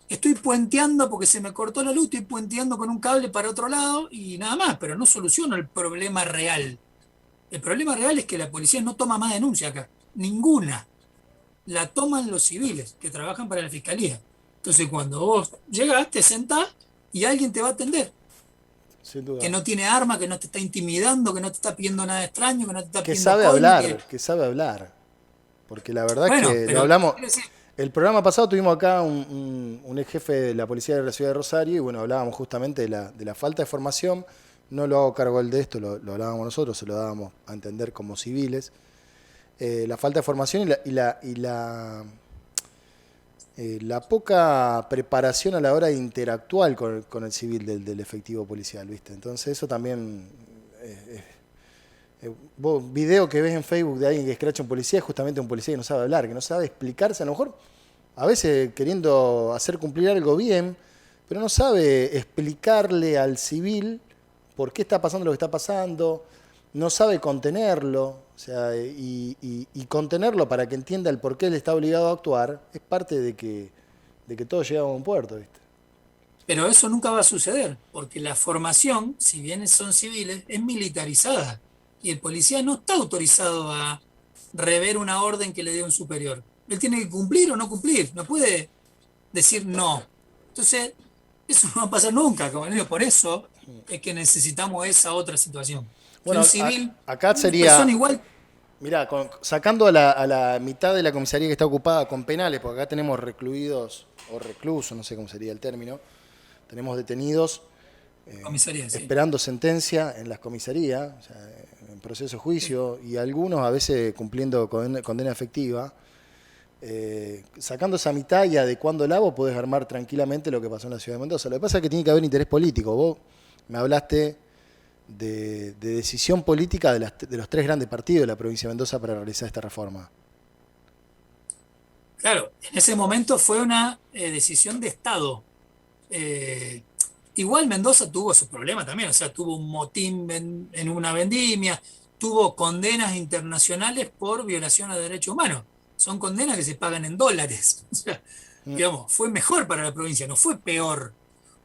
estoy puenteando porque se me cortó la luz, estoy puenteando con un cable para otro lado y nada más, pero no soluciono el problema real. El problema real es que la policía no toma más denuncia acá, ninguna. La toman los civiles que trabajan para la fiscalía. Entonces cuando vos llegás, te sentás y alguien te va a atender, Sin que duda. no tiene arma, que no te está intimidando, que no te está pidiendo nada extraño, que no te está Que pidiendo sabe coima, hablar, que sabe hablar. Porque la verdad es bueno, que lo pero hablamos. quiero decir, El programa pasado tuvimos acá un ex jefe de la policía de la ciudad de Rosario y bueno, hablábamos justamente de la falta de formación. No lo hago cargo él de esto, lo hablábamos nosotros, se lo dábamos a entender como civiles. la falta de formación la poca preparación a la hora de interactuar con el civil del efectivo policial, ¿viste? Entonces eso también... vos, video que ves en Facebook de alguien que escracha a un policía es justamente un policía que no sabe hablar, que no sabe explicarse, a lo mejor a veces queriendo hacer cumplir algo bien, pero no sabe explicarle al civil por qué está pasando lo que está pasando, no sabe contenerlo, o sea, y contenerlo para que entienda el por qué él está obligado a actuar, es parte de que todo llega a un puerto, ¿viste? Pero eso nunca va a suceder, porque la formación, si bien son civiles, es militarizada. Y el policía no está autorizado a rever una orden que le dio un superior. Él tiene que cumplir o no cumplir, no puede decir no. Entonces, eso no va a pasar nunca, caballero. Por eso es que necesitamos esa otra situación. Que un Bueno, civil, acá una persona sería, igual, mirá, sacando a la mitad de la comisaría que está ocupada con penales, porque acá tenemos recluidos o reclusos, no sé cómo sería el término, tenemos detenidos comisaría, sí. esperando sentencia en las comisarías, o sea, en proceso de juicio, y algunos a veces cumpliendo condena efectiva. Sacando esa mitad y adecuándola, vos podés armar tranquilamente lo que pasó en la ciudad de Mendoza. Lo que pasa es que tiene que haber interés político. Vos me hablaste de decisión política de los tres grandes partidos de la provincia de Mendoza para realizar esta reforma. Claro, en ese momento fue una decisión de Estado. Eh, Igual Mendoza tuvo su problema también, o sea, tuvo un motín en una vendimia, tuvo condenas internacionales por violación a derechos humanos. Son condenas que se pagan en dólares. O sea, Mm. digamos, fue mejor para la provincia, no fue peor.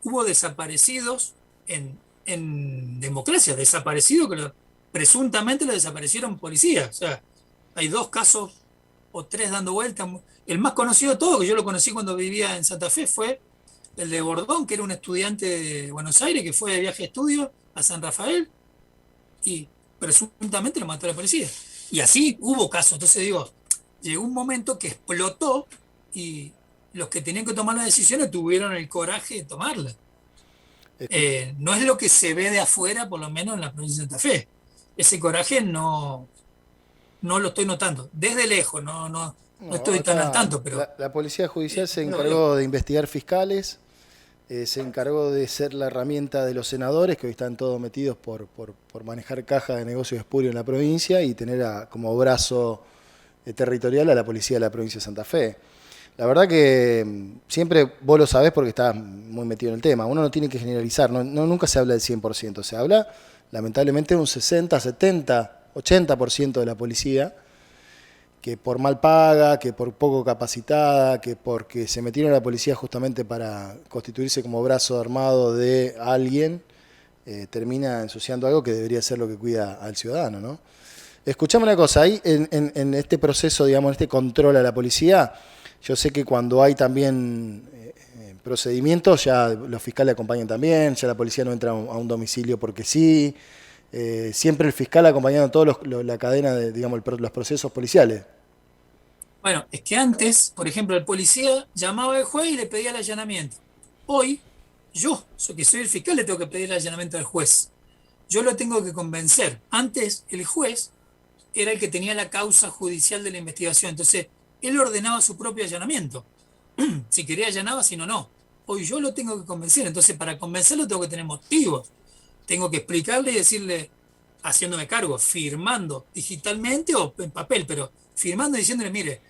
Hubo desaparecidos en democracia, desaparecidos que presuntamente lo desaparecieron policías. O sea, hay dos casos o tres dando vueltas. El más conocido de todo, que yo lo conocí cuando vivía en Santa Fe, fue el de Bordón, que era un estudiante de Buenos Aires que fue de viaje de estudio a San Rafael y presuntamente lo mató la policía. Y así hubo casos. Entonces digo, llegó un momento que explotó y los que tenían que tomar las decisiones tuvieron el coraje de tomarlas. Escuch- No es lo que se ve de afuera, por lo menos en la provincia de Santa Fe. Ese coraje no lo estoy notando. Desde lejos, no no, estoy tan al acá tanto, pero la Policía Judicial se no lo veo. encargó de investigar fiscales, se encargó de ser la herramienta de los senadores, que hoy están todos metidos por manejar cajas de negocios espurios en la provincia y tener como brazo territorial a la policía de la provincia de Santa Fe. La verdad que siempre vos lo sabés porque estás muy metido en el tema. Uno no tiene que generalizar, nunca se habla del 100%, se habla lamentablemente de un 60, 70, 80% de la policía que por mal paga, que por poco capacitada, que porque se metieron a la policía justamente para constituirse como brazo armado de alguien, termina ensuciando algo que debería ser lo que cuida al ciudadano, ¿no? Escuchame una cosa, ahí en este proceso, digamos, en este control a la policía, yo sé que cuando hay también procedimientos, ya los fiscales acompañan también, ya la policía no entra a un domicilio porque sí, siempre el fiscal acompañando toda la cadena de, digamos, los procesos policiales. Bueno, es que antes, por ejemplo, el policía llamaba al juez y le pedía el allanamiento. Hoy, que soy el fiscal, le tengo que pedir el allanamiento al juez. Yo lo tengo que convencer. Antes, el juez era el que tenía la causa judicial de la investigación. Entonces, él ordenaba su propio allanamiento. Si quería allanaba, si no, no. Hoy yo lo tengo que convencer. Entonces, para convencerlo tengo que tener motivos. Tengo que explicarle y decirle, haciéndome cargo, firmando digitalmente o en papel, pero firmando y diciéndole, mire,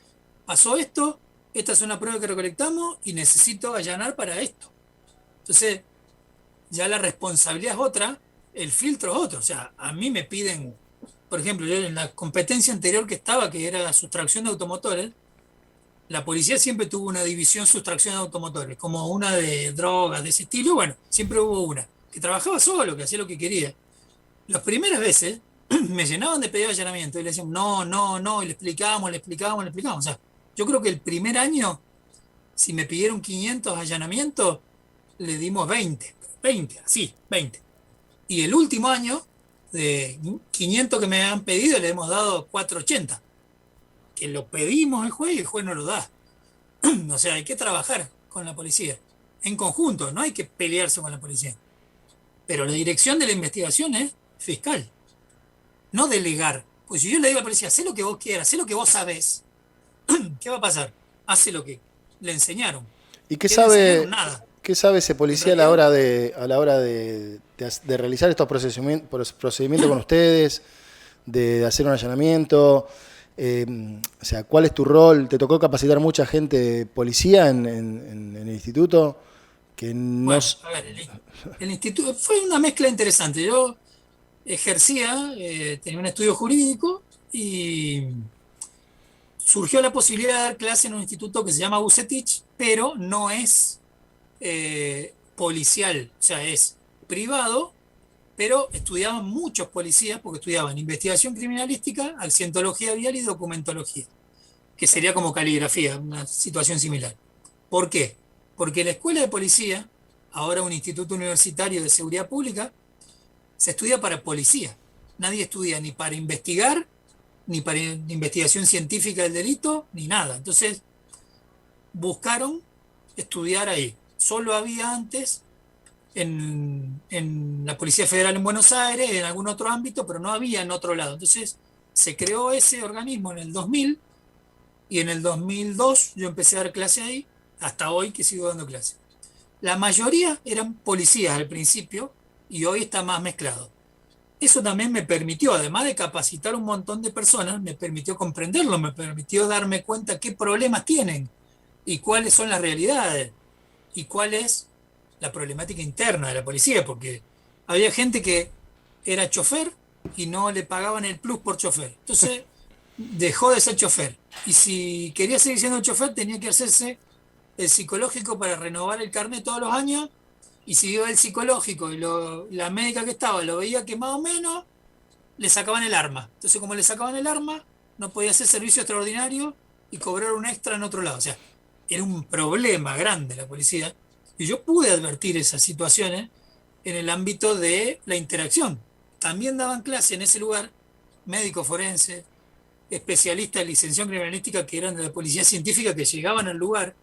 pasó esto, esta es una prueba que recolectamos y necesito allanar para esto. Entonces, ya la responsabilidad es otra, el filtro es otro. O sea, a mí me piden, por ejemplo, yo en la competencia anterior que estaba, que era la sustracción de automotores, la policía siempre tuvo una división sustracción de automotores, como una de drogas, de ese estilo. Bueno, siempre hubo una, que trabajaba solo, que hacía lo que quería. Las primeras veces me llenaban de pedido de allanamiento y le decían, no, no, no, y le explicábamos, le explicábamos, le explicábamos. O sea, yo creo que el primer año, si me pidieron 500 allanamientos, le dimos 20, así, 20. Y el último año, de 500 que me han pedido, le hemos dado 480. Que lo pedimos al juez y el juez no lo da. O sea, hay que trabajar con la policía, en conjunto, no hay que pelearse con la policía. Pero la dirección de la investigación es fiscal, no delegar. Pues si yo le digo al policía, hacé lo que vos quieras, hacé lo que vos sabés, ¿qué va a pasar? Hace lo que le enseñaron. ¿Y ¿Qué le enseñaron? Nada. qué sabe ese En policía realidad, a la hora de realizar estos procedimientos con ustedes, de hacer un allanamiento? O sea, ¿cuál es tu rol? ¿Te tocó capacitar mucha gente policía en el instituto? Que no... bueno, a ver, el instituto fue una mezcla interesante. Yo ejercía, tenía un estudio jurídico y surgió la posibilidad de dar clase en un instituto que se llama Bucetich, pero no es policial, o sea, es privado, pero estudiaban muchos policías porque estudiaban investigación criminalística, accidentología vial y documentología, que sería como caligrafía, una situación similar. ¿Por qué? Porque la escuela de policía, ahora un instituto universitario de seguridad pública, se estudia para policía. Nadie estudia ni para investigar, ni para investigación científica del delito, ni nada. Entonces, buscaron estudiar ahí. Solo había antes en la Policía Federal en Buenos Aires, en algún otro ámbito, pero no había en otro lado. Entonces, se creó ese organismo en el 2000 y en el 2002 yo empecé a dar clase ahí, hasta hoy que sigo dando clase. La mayoría eran policías al principio y hoy está más mezclado. Eso también me permitió, además de capacitar un montón de personas, me permitió comprenderlo, me permitió darme cuenta qué problemas tienen y cuáles son las realidades y cuál es la problemática interna de la policía, porque había gente que era chofer y no le pagaban el plus por chofer. Entonces dejó de ser chofer. Y si quería seguir siendo chofer, tenía que hacerse el psicológico para renovar el carnet todos los años. Y si iba el psicológico y la médica que estaba lo veía que más o menos, le sacaban el arma. Entonces, como le sacaban el arma, no podía hacer servicio extraordinario y cobrar un extra en otro lado. O sea, era un problema grande la policía. Y yo pude advertir esas situaciones en el ámbito de la interacción. También daban clase en ese lugar médicos forenses, especialistas de licenciación criminalística que eran de la policía científica que llegaban al lugar.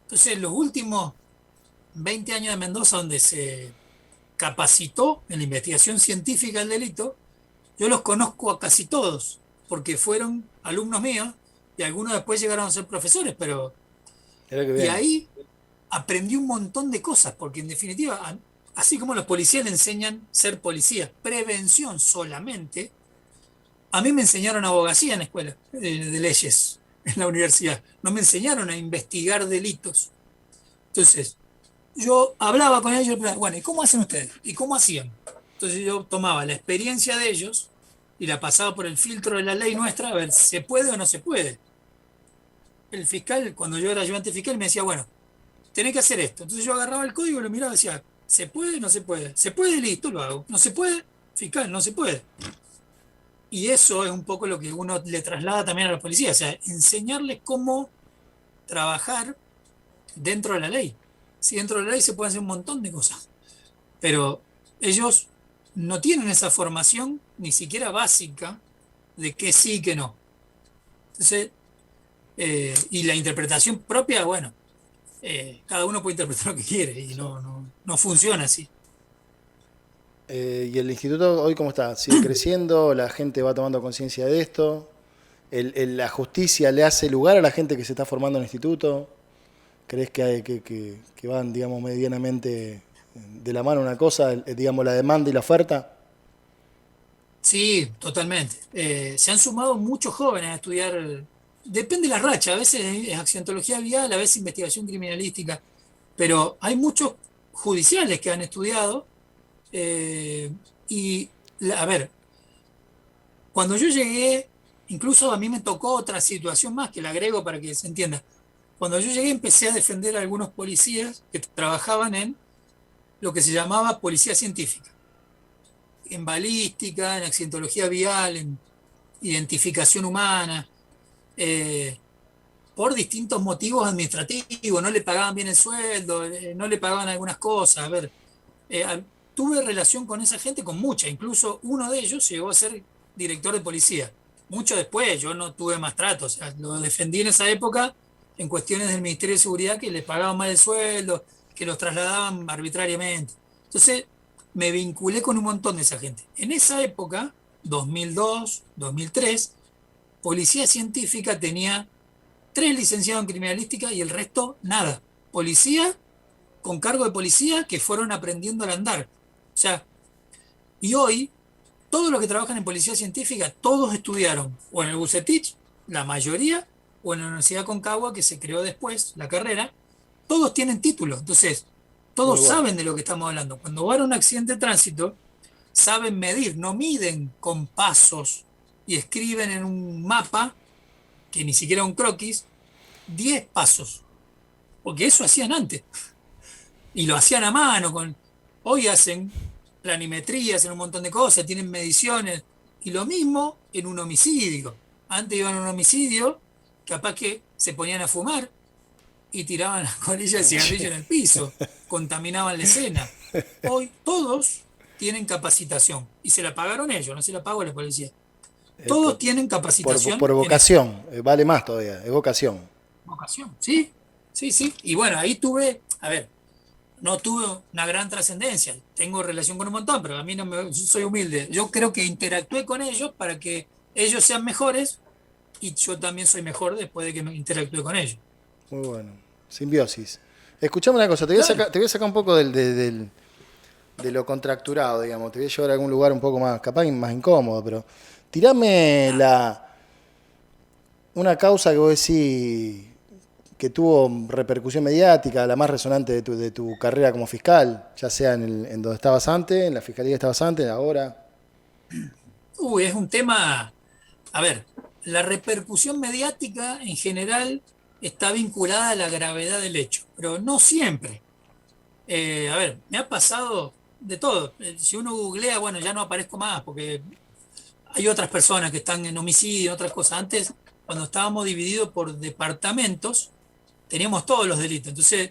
Entonces, los últimos 20 años de Mendoza, donde se capacitó en la investigación científica del delito, yo los conozco a casi todos, porque fueron alumnos míos y algunos después llegaron a ser profesores, pero... Mirá que Y bien. ahí aprendí un montón de cosas, porque en definitiva, así como los policías le enseñan ser policías, prevención solamente, a mí me enseñaron abogacía en la escuela de leyes, en la universidad. No me enseñaron a investigar delitos. Entonces, yo hablaba con ellos, bueno, ¿y cómo hacen ustedes? ¿Y cómo hacían? Entonces yo tomaba la experiencia de ellos y la pasaba por el filtro de la ley nuestra a ver, ¿se puede o no se puede? El fiscal, cuando yo era ayudante fiscal, me decía, bueno, tenés que hacer esto. Entonces yo agarraba el código, lo miraba y decía, ¿se puede o no se puede? ¿Se puede? Listo, lo hago. ¿No se puede? Fiscal, no se puede. Y eso es un poco lo que uno le traslada también a la policía, o sea, enseñarles cómo trabajar dentro de la ley. Si dentro de la ley se puede hacer un montón de cosas, pero ellos no tienen esa formación ni siquiera básica de qué sí y qué no. Entonces, y la interpretación propia, bueno, cada uno puede interpretar lo que quiere y no funciona así. ¿Y el instituto hoy cómo está? ¿Sigue creciendo? ¿La gente va tomando conciencia de esto? ¿La justicia le hace lugar a la gente que se está formando en el instituto? ¿Crees que van, digamos, medianamente de la mano una cosa, digamos, la demanda y la oferta? Sí, totalmente. Se han sumado muchos jóvenes a estudiar, depende de la racha, a veces es accidentología vial, a veces investigación criminalística, pero hay muchos judiciales que han estudiado y, a ver, cuando yo llegué, incluso a mí me tocó otra situación más que la agrego para que se entienda. Cuando yo llegué empecé a defender a algunos policías que trabajaban en lo que se llamaba policía científica, en balística, en accidentología vial, en identificación humana, eh, por distintos motivos administrativos, no le pagaban bien el sueldo, no le pagaban algunas cosas. A ver, tuve relación con esa gente, con mucha, incluso uno de ellos llegó a ser director de policía. Mucho después, yo no tuve más trato, o sea, lo defendí en esa época en cuestiones del Ministerio de Seguridad que les pagaban mal el sueldo, que los trasladaban arbitrariamente. Entonces, me vinculé con un montón de esa gente. En esa época, 2002, 2003, Policía Científica tenía 3 licenciados en criminalística y el resto nada. Policía con cargo de policía que fueron aprendiendo al andar. O sea, y hoy todos los que trabajan en Policía Científica, todos estudiaron o en el Bucetich, la mayoría, o en la Universidad Concagua, que se creó después, la carrera, todos tienen títulos. Entonces, Muy todos bueno. saben de lo que estamos hablando. Cuando van a un accidente de tránsito, saben medir, no miden con pasos y escriben en un mapa, que ni siquiera un croquis, 10 pasos, porque eso hacían antes, y lo hacían a mano. Hoy hacen planimetría, hacen un montón de cosas, tienen mediciones, y lo mismo en un homicidio. Antes iban a un homicidio, capaz que se ponían a fumar y tiraban las colillas de cigarrillo en el piso, contaminaban la escena. Hoy todos tienen capacitación, y se la pagaron ellos, no se la pagó la policía. Todos Por, tienen capacitación por en eso. vocación, vale más todavía, es vocación. Vocación, sí, sí, sí. Y bueno, ahí tuve, a ver, no tuve una gran trascendencia. Tengo relación con un montón, pero a mí no me, yo soy humilde. Yo creo que interactué con ellos para que ellos sean mejores y yo también soy mejor después de que me interactué con ellos. Muy bueno. Simbiosis. Escuchame una cosa, Claro. te voy a sacar un poco de lo contracturado, digamos. Te voy a llevar a algún lugar un poco más, capaz más incómodo, pero tirame una causa que vos decís que tuvo repercusión mediática, la más resonante de tu carrera como fiscal, ya sea en donde estabas antes, en la fiscalía que estabas antes, ahora. Uy, es un tema, a ver, la repercusión mediática en general está vinculada a la gravedad del hecho, pero no siempre. A ver, me ha pasado de todo. Si uno googlea, bueno, ya no aparezco más porque hay otras personas que están en homicidio, otras cosas. Antes, cuando estábamos divididos por departamentos, teníamos todos los delitos. Entonces,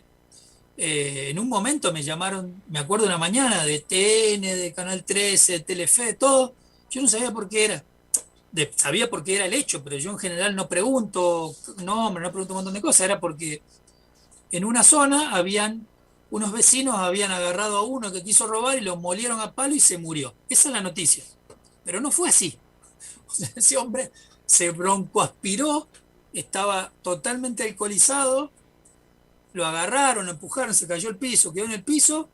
en un momento me llamaron, me acuerdo una mañana, de TN, de Canal 13, de Telefe, de todo. Yo no sabía por qué era. Sabía por qué era el hecho, pero yo en general no pregunto nombre, no pregunto un montón de cosas. Era porque en una zona habían unos vecinos habían agarrado a uno que quiso robar y lo molieron a palo y se murió. Esa es la noticia. Pero no fue así. O sea, ese hombre se broncoaspiró, estaba totalmente alcoholizado, lo agarraron, lo empujaron, se cayó al piso, quedó en el piso,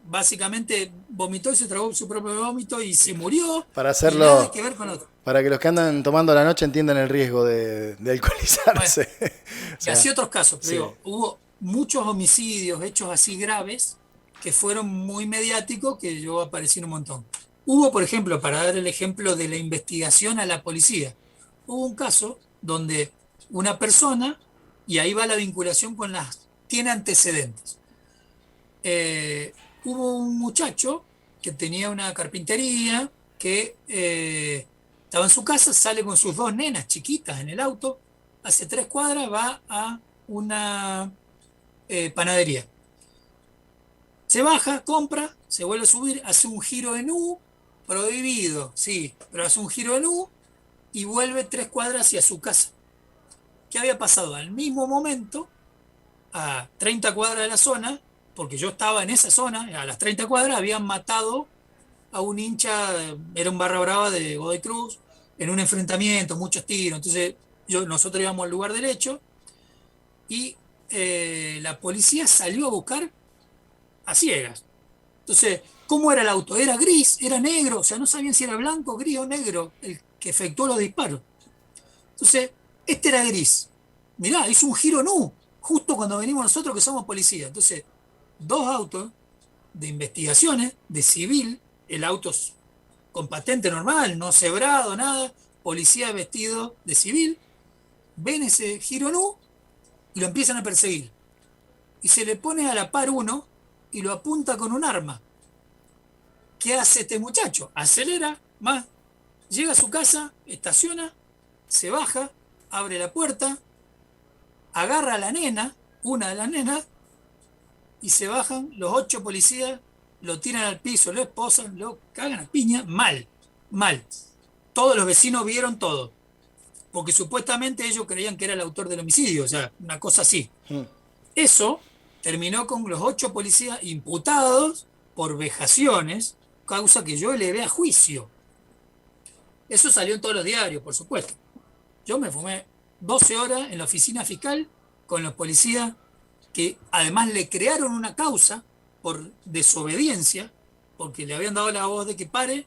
básicamente vomitó y se tragó su propio vómito y se murió Para y nada hacerlo, que ver con otro. para que los que andan tomando a la noche entiendan el riesgo de Bueno, alcoholizarse. O y así sea, otros casos, pero sí. digo, hubo muchos homicidios, hechos así graves, que fueron muy mediáticos, que yo aparecí en un montón. Hubo, por ejemplo, para dar el ejemplo de la investigación a la policía, hubo un caso donde una persona, y ahí va la vinculación con las, tiene antecedentes. Hubo un muchacho que tenía una carpintería, que estaba en su casa, sale con sus 2 nenas chiquitas en el auto, hace 3 cuadras, va a una panadería. Se baja, compra, se vuelve a subir, hace un giro en U, prohibido, sí, pero hace un giro en U y vuelve 3 cuadras hacia su casa. ¿Qué había pasado? Al mismo momento, a 30 cuadras de la zona, porque yo estaba en esa zona, a las 30 cuadras habían matado a un hincha, era un barra brava de Godoy Cruz, en un enfrentamiento, muchos tiros. Entonces, nosotros íbamos al lugar del hecho y la policía salió a buscar a ciegas. Entonces, ¿cómo era el auto? ¿Era gris? ¿Era negro? O sea, no sabían si era blanco, gris o negro el que efectuó los disparos. Entonces, este era gris. Mirá, hizo un giro nu, justo cuando venimos nosotros que somos policía. Entonces, 2 autos de investigaciones, de civil, el auto con patente normal, no cebrado, nada, policía vestido de civil, ven ese giro nu y lo empiezan a perseguir. Y se le pone a la par uno y lo apunta con un arma. ¿Qué hace este muchacho? Acelera más, llega a su casa, estaciona, se baja, abre la puerta, agarra a la nena, una de las nenas, y se bajan los 8 policías, lo tiran al piso, lo esposan, lo cagan a piña, mal, mal. Todos los vecinos vieron todo, porque supuestamente ellos creían que era el autor del homicidio, o sea, una cosa así. Mm. Eso terminó con los 8 policías imputados por vejaciones, causa que yo elevé a juicio. Eso salió en todos los diarios, por supuesto. Yo me fumé 12 horas en la oficina fiscal con los policías que además le crearon una causa por desobediencia, porque le habían dado la voz de que pare.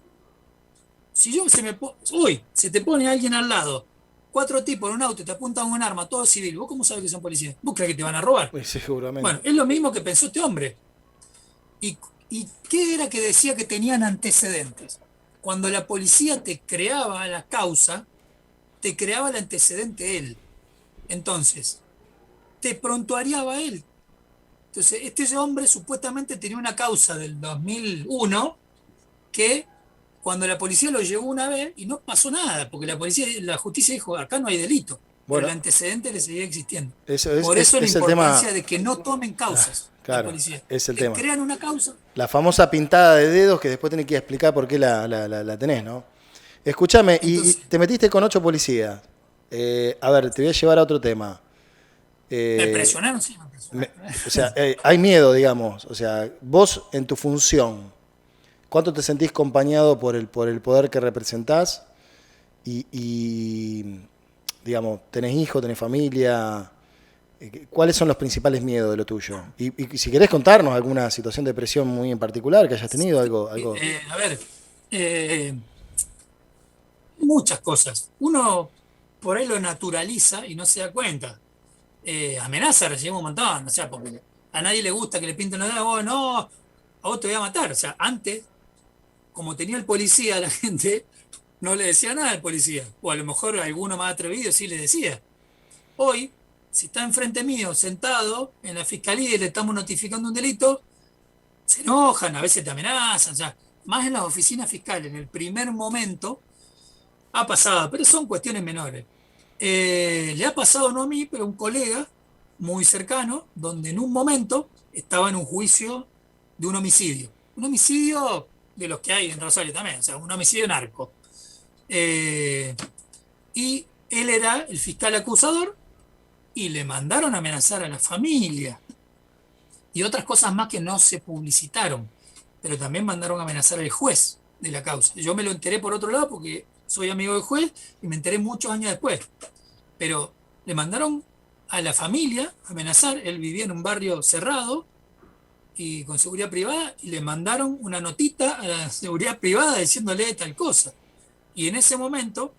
Si yo se te pone alguien al lado, 4 tipos en un auto y te apuntan un arma, todo civil, ¿vos cómo sabes que son policías? ¿Vos crees que te van a robar? Pues seguramente. Bueno, es lo mismo que pensó este hombre. ¿Y, y qué era que decía que tenían antecedentes? Cuando la policía te creaba la causa, te creaba el antecedente él. Entonces, te prontuariaba él. Entonces, este hombre supuestamente tenía una causa del 2001 que cuando la policía lo llevó una vez y no pasó nada, porque la justicia dijo, acá no hay delito, pero Bueno, el antecedente le seguía existiendo. eso Por eso la es el importancia tema. de que no tomen causas la Claro, policía. es el Te tema. crean una causa. La famosa pintada de dedos que después tenés que explicar por qué la tenés, ¿no? Escúchame, y Entonces, te metiste con 8 policías. A ver, te voy a llevar a otro tema. me Eh, presionaron, sí, me me- presionaron. o sea, hay miedo, digamos. O sea, vos en tu función, ¿cuánto te sentís acompañado por el poder que representás? Digamos, ¿tenés hijos, tenés familia? ¿Cuáles son los principales miedos de lo tuyo? Y si querés contarnos alguna situación de presión muy en particular que hayas tenido, algo. A ver, eh, muchas cosas. Uno por ahí lo naturaliza y no se da cuenta. Amenaza recibimos un montón, o sea, porque a nadie le gusta que le pinten los dedos, oh, no, a vos te voy a matar. O sea, antes, como tenía el policía, la gente no le decía nada al policía. O a lo mejor alguno más atrevido sí le decía. Hoy, si está enfrente mío, sentado en la fiscalía y le estamos notificando un delito, se enojan, a veces te amenazan. O sea, más en las oficinas fiscales, en el primer momento ha pasado, pero son cuestiones menores. Le ha pasado no a mí, pero a un colega muy cercano, donde en un momento estaba en un juicio de un homicidio. Un homicidio de los que hay en Rosario también, o sea, un homicidio narco. Eh, y él era el fiscal acusador y le mandaron a amenazar a la familia y otras cosas más que no se publicitaron, pero también mandaron a amenazar al juez de la causa. Yo me lo enteré por otro lado porque soy amigo del juez y me enteré muchos años después, pero le mandaron a la familia a amenazar. Él vivía en un barrio cerrado y con seguridad privada y le mandaron una notita a la seguridad privada diciéndole tal cosa. Y en ese momento,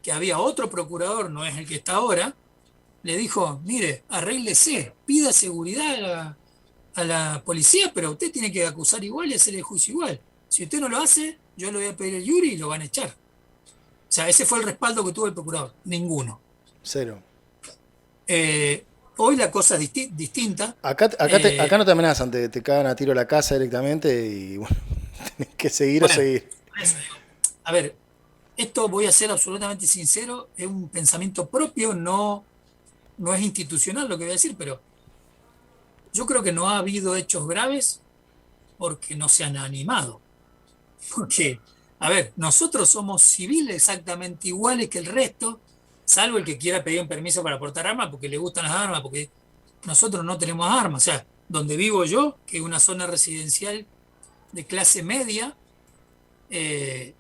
que había otro procurador, no es el que está ahora, le dijo, mire, arréglese, pida seguridad a la policía, pero usted tiene que acusar igual y hacer el juicio igual. Si usted no lo hace, yo le voy a pedir el Yuri y lo van a echar. O sea, ese fue el respaldo que tuvo el procurador. Ninguno. Cero. Hoy la cosa es distinta. Acá no te amenazan, te cagan a tiro la casa directamente y bueno, tenés que seguir o Bueno, seguir. por eso digo, a ver, esto voy a ser absolutamente sincero, es un pensamiento propio, no es institucional lo que voy a decir, pero yo creo que no ha habido hechos graves porque no se han animado. Porque, a ver, nosotros somos civiles exactamente iguales que el resto, salvo el que quiera pedir un permiso para portar armas porque le gustan las armas, porque nosotros no tenemos armas. O sea, donde vivo yo, que es una zona residencial de clase media, eh,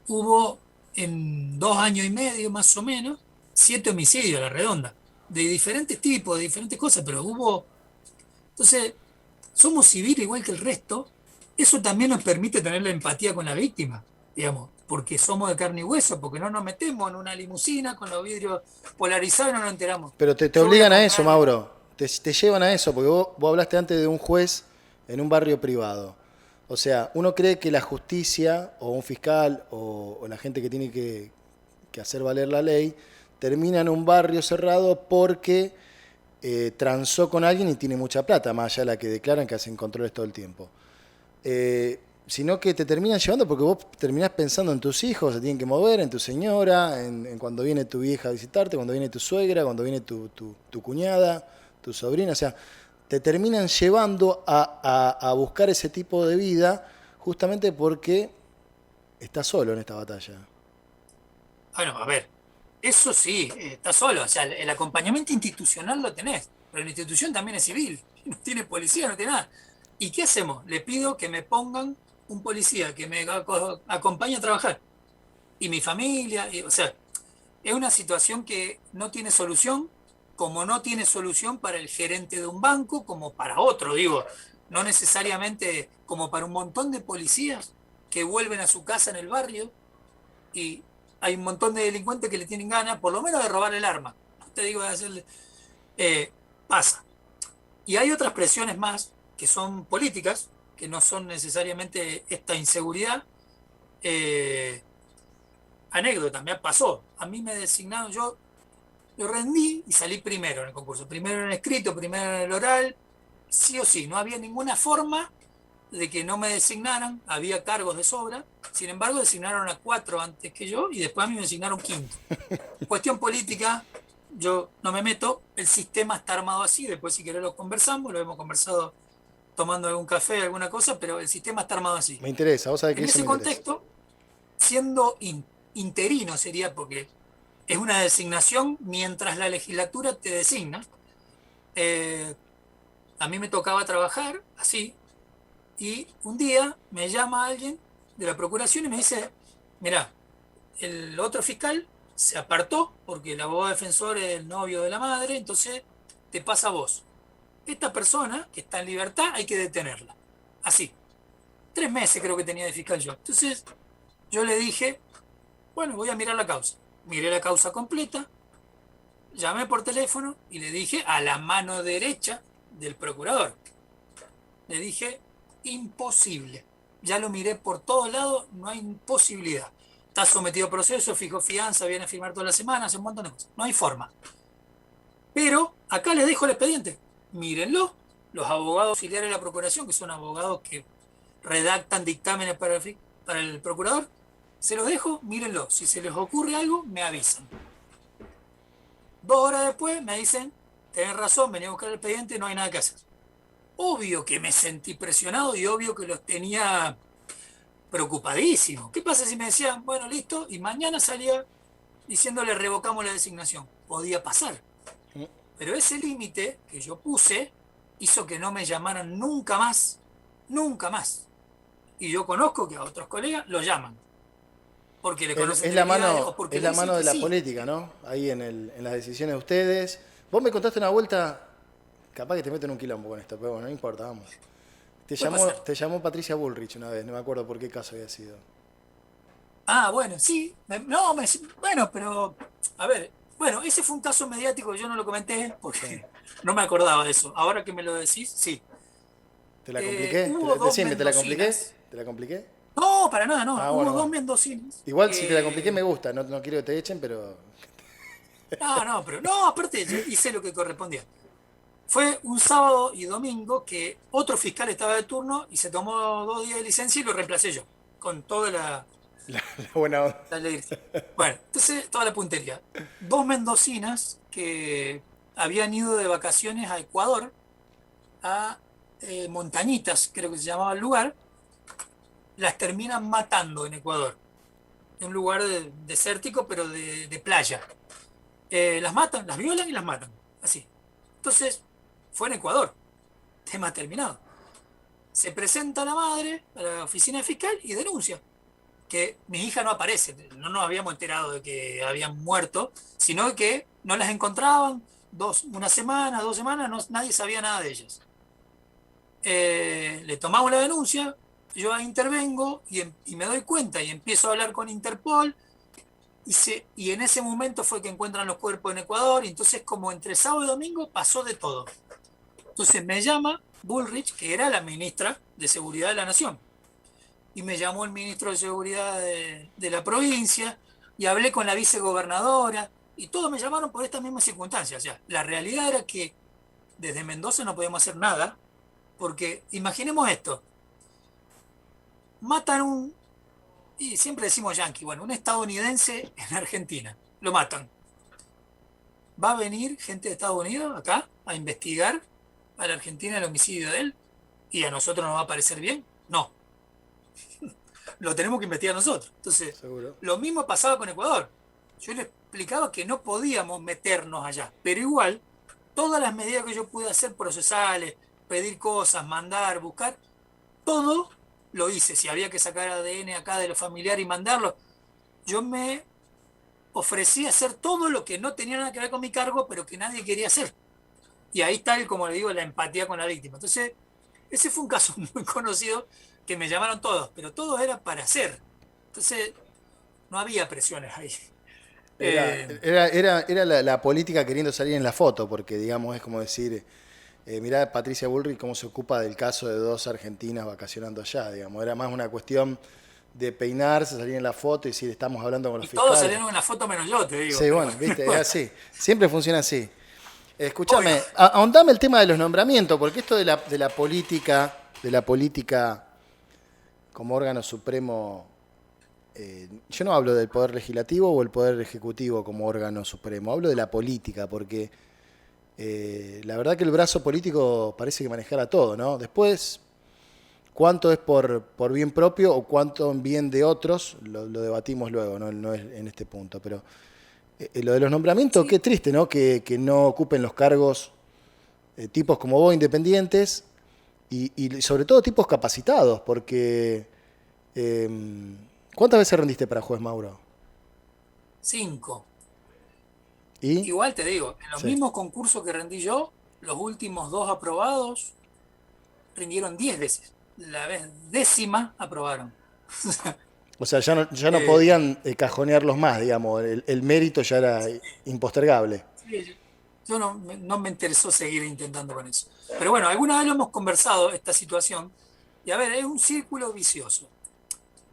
hubo en 2 años y medio más o menos 7 homicidios a la redonda, de diferentes tipos, de diferentes cosas, pero hubo. Entonces, somos civiles igual que el resto. Eso también nos permite tener la empatía con la víctima, digamos, porque somos de carne y hueso, porque no nos metemos en una limusina con los vidrios polarizados y no nos enteramos. Pero te Yo voy a obligan a eso, comprar. Mauro. Te llevan a eso, porque vos hablaste antes de un juez en un barrio privado. O sea, uno cree que la justicia o un fiscal o la gente que tiene que hacer valer la ley termina en un barrio cerrado porque transó con alguien y tiene mucha plata, más allá de la que declaran que hacen controles todo el tiempo. Sino que te terminan llevando porque vos terminás pensando en tus hijos, se tienen que mover, en tu señora, en cuando viene tu vieja a visitarte, cuando viene tu suegra, cuando viene tu cuñada, tu sobrina. O sea, te terminan llevando a buscar ese tipo de vida justamente porque estás solo en esta batalla. Bueno, a ver, eso sí, está solo. O sea, el acompañamiento institucional lo tenés, pero la institución también es civil. No tiene policía, no tiene nada. ¿Y qué hacemos? Le pido que me pongan un policía que me acompañe a trabajar. y mi familia, o sea, es una situación que no tiene solución, como no tiene solución para el gerente de un banco, como para otro, digo, no necesariamente como para un montón de policías que vuelven a su casa en el barrio y hay un montón de delincuentes que le tienen ganas, por lo menos de robar el arma. No te digo de hacerle. eh, Pasa. Y hay otras presiones más que son políticas, que no son necesariamente esta inseguridad. Eh, Anécdota, me pasó. A mí me designaron, yo rendí y salí primero en el concurso. Primero en el escrito, primero en el oral. Sí o sí, no había ninguna forma de que no me designaran. Había cargos de sobra. Sin embargo, designaron a 4 antes que yo y después a mí me designaron quinto. Cuestión política, yo no me meto. El sistema está armado así. Después, si querés, lo conversamos. Lo hemos conversado tomando algún café, alguna cosa, pero el sistema está armado así. Me interesa, vos sabés que En eso ese me interesa. contexto, siendo interino sería porque es una designación mientras la legislatura te designa. Eh, a mí me tocaba trabajar así y un día me llama alguien de la procuración y me dice, mira, el otro fiscal se apartó porque el abogado defensor es el novio de la madre, entonces te pasa a vos. Esta persona que está en libertad hay que detenerla. Así. 3 meses creo que tenía de fiscal yo. Entonces yo le dije, bueno, voy a mirar la causa. Miré la causa completa, llamé por teléfono y le dije a la mano derecha del procurador. Le dije, imposible. Ya lo miré por todos lados, no hay posibilidad. Está sometido a proceso, fijó fianza, viene a firmar todas las semanas, un montón de cosas. No hay forma. Pero acá les dejo el expediente. Mírenlo. Los abogados auxiliares de la procuración, que son abogados que redactan dictámenes para el procurador, se los dejo, mírenlo. Si se les ocurre algo, me avisan. 2 horas después me dicen, tenés razón, venía a buscar el expediente, no hay nada que hacer. Obvio que me sentí presionado y obvio que los tenía preocupadísimos. ¿Qué pasa si me decían, bueno, listo, y mañana salía diciéndole revocamos la designación? Podía pasar. Pero ese límite que yo puse hizo que no me llamaran nunca más, nunca más. Y yo conozco que a otros colegas lo llaman, porque le conocen Es la debilidades o mano, porque es le la dicen mano que de la sí. política, ¿no? Ahí en las decisiones de ustedes. Vos me contaste una vuelta, capaz que te meto en un quilombo con esto, pero bueno, no importa, vamos. Puede pasar. Te llamó Patricia Bullrich una vez, no me acuerdo por qué caso había sido. Ah, bueno, sí. No, bueno, pero, a ver, bueno, ese fue un caso mediático, yo no lo comenté Sí. porque no me acordaba de eso. Ahora que me lo decís, sí. ¿Te la compliqué? Hubo dos Decime, ¿te la compliqué? mendocinas. ¿Te la compliqué? No, para nada, no. Ah, Hubo bueno, dos bueno. mendocinas Igual si te la compliqué me que. gusta, no, no quiero que te echen, pero... No, no, pero no, aparte yo hice lo que correspondía. Fue un sábado y domingo que otro fiscal estaba de turno y se tomó 2 días de licencia y lo reemplacé yo, con toda La buena onda. la ley. Bueno, entonces toda la puntería. Dos mendocinas que habían ido de vacaciones a Ecuador, a Montañitas, creo que se llamaba el lugar, las terminan matando en Ecuador. En un lugar desértico, pero de playa. Las matan, las violan y las matan. Así. Entonces, fue en Ecuador. Tema terminado. Se presenta la madre a la oficina fiscal y denuncia que mi hija no aparece. No nos habíamos enterado de que habían muerto, sino que no las encontraban. Una semana, 2 semanas, nadie sabía nada de ellas. Le tomamos la denuncia, yo intervengo y me doy cuenta y empiezo a hablar con Interpol. Y en ese momento fue que encuentran los cuerpos en Ecuador. Y entonces, como entre sábado y domingo, pasó de todo. Entonces me llama Bullrich, que era la ministra de Seguridad de la Nación, y me llamó el ministro de Seguridad de la provincia, y hablé con la vicegobernadora, y todos me llamaron por estas mismas circunstancias. O sea, la realidad era que desde Mendoza no podíamos hacer nada, porque imaginemos esto, matan y siempre decimos yanqui, bueno, un estadounidense en Argentina, lo matan. ¿Va a venir gente de Estados Unidos acá a investigar a la Argentina el homicidio de él? ¿Y a nosotros nos va a parecer bien? No, lo tenemos que investigar nosotros. Entonces, Seguro. lo mismo pasaba con Ecuador. Yo le explicaba que no podíamos meternos allá, pero igual, todas las medidas que yo pude hacer procesales, pedir cosas, mandar, buscar, todo lo hice. Si había que sacar ADN acá de los familiares y mandarlo, yo me ofrecí a hacer todo lo que no tenía nada que ver con mi cargo, pero que nadie quería hacer. Y ahí está, como le digo, la empatía con la víctima. Entonces, ese fue un caso muy conocido que me llamaron todos, pero todos era para hacer. Entonces, no había presiones ahí. Eh, Era la política queriendo salir en la foto, porque digamos es como decir, mirá Patricia Bullrich cómo se ocupa del caso de dos argentinas vacacionando allá, digamos. Era más una cuestión de peinarse, salir en la foto y decir, estamos hablando con los y todos fiscales. salieron en la foto menos yo, te digo. Sí, Pero bueno, viste, es bueno, así. Siempre funciona así. obvio. Escúchame, ahondame el tema de los nombramientos, porque esto de la política como órgano supremo, yo no hablo del poder legislativo o el poder ejecutivo como órgano supremo, hablo de la política, porque la verdad que el brazo político parece que manejara todo, ¿no? Después, cuánto es por bien propio o cuánto en bien de otros, lo debatimos luego, ¿no? No es en este punto, pero lo de los nombramientos, Sí, qué triste, ¿no? Que no ocupen los cargos tipos como vos, independientes, y sobre todo tipos capacitados, porque ¿cuántas veces rendiste para juez, Mauro? 5. ¿Y? Igual te digo, en los Sí. mismos concursos que rendí yo, los últimos 2 aprobados rindieron 10 veces. La vez décima aprobaron. O sea, ya no Eh, podían cajonearlos más, digamos, el mérito ya era impostergable. sí, yo no me interesó seguir intentando con eso. Pero bueno, alguna vez lo hemos conversado, esta situación, y a ver, es un círculo vicioso.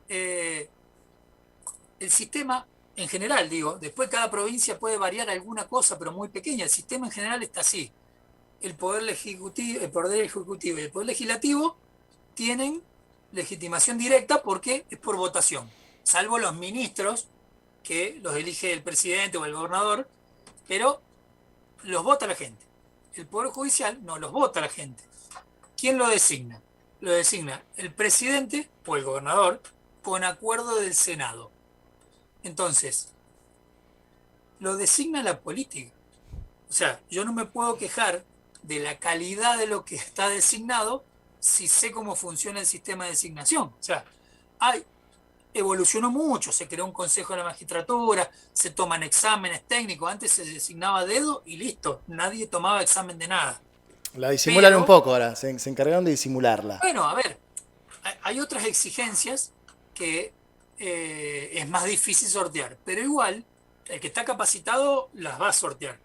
Eh, el sistema en general, digo, después cada provincia puede variar alguna cosa, pero muy pequeña. El sistema en general está así. El poder ejecutivo y el poder legislativo tienen legitimación directa porque es por votación, salvo los ministros que los elige el presidente o el gobernador, pero los vota la gente. El Poder Judicial no los vota la gente. ¿Quién lo designa? Lo designa el presidente o el gobernador con acuerdo del Senado. Entonces, lo designa la política. O sea, yo no me puedo quejar de la calidad de lo que está designado si sé cómo funciona el sistema de designación. O sea, hay, evolucionó mucho, se creó un consejo de la magistratura, se toman exámenes técnicos, antes se designaba a dedo y listo, nadie tomaba examen de nada. La disimulan un Pero, poco ahora, se encargaron de disimularla. bueno, a ver, hay otras exigencias que es más difícil sortear, pero igual el que está capacitado las va a sortear.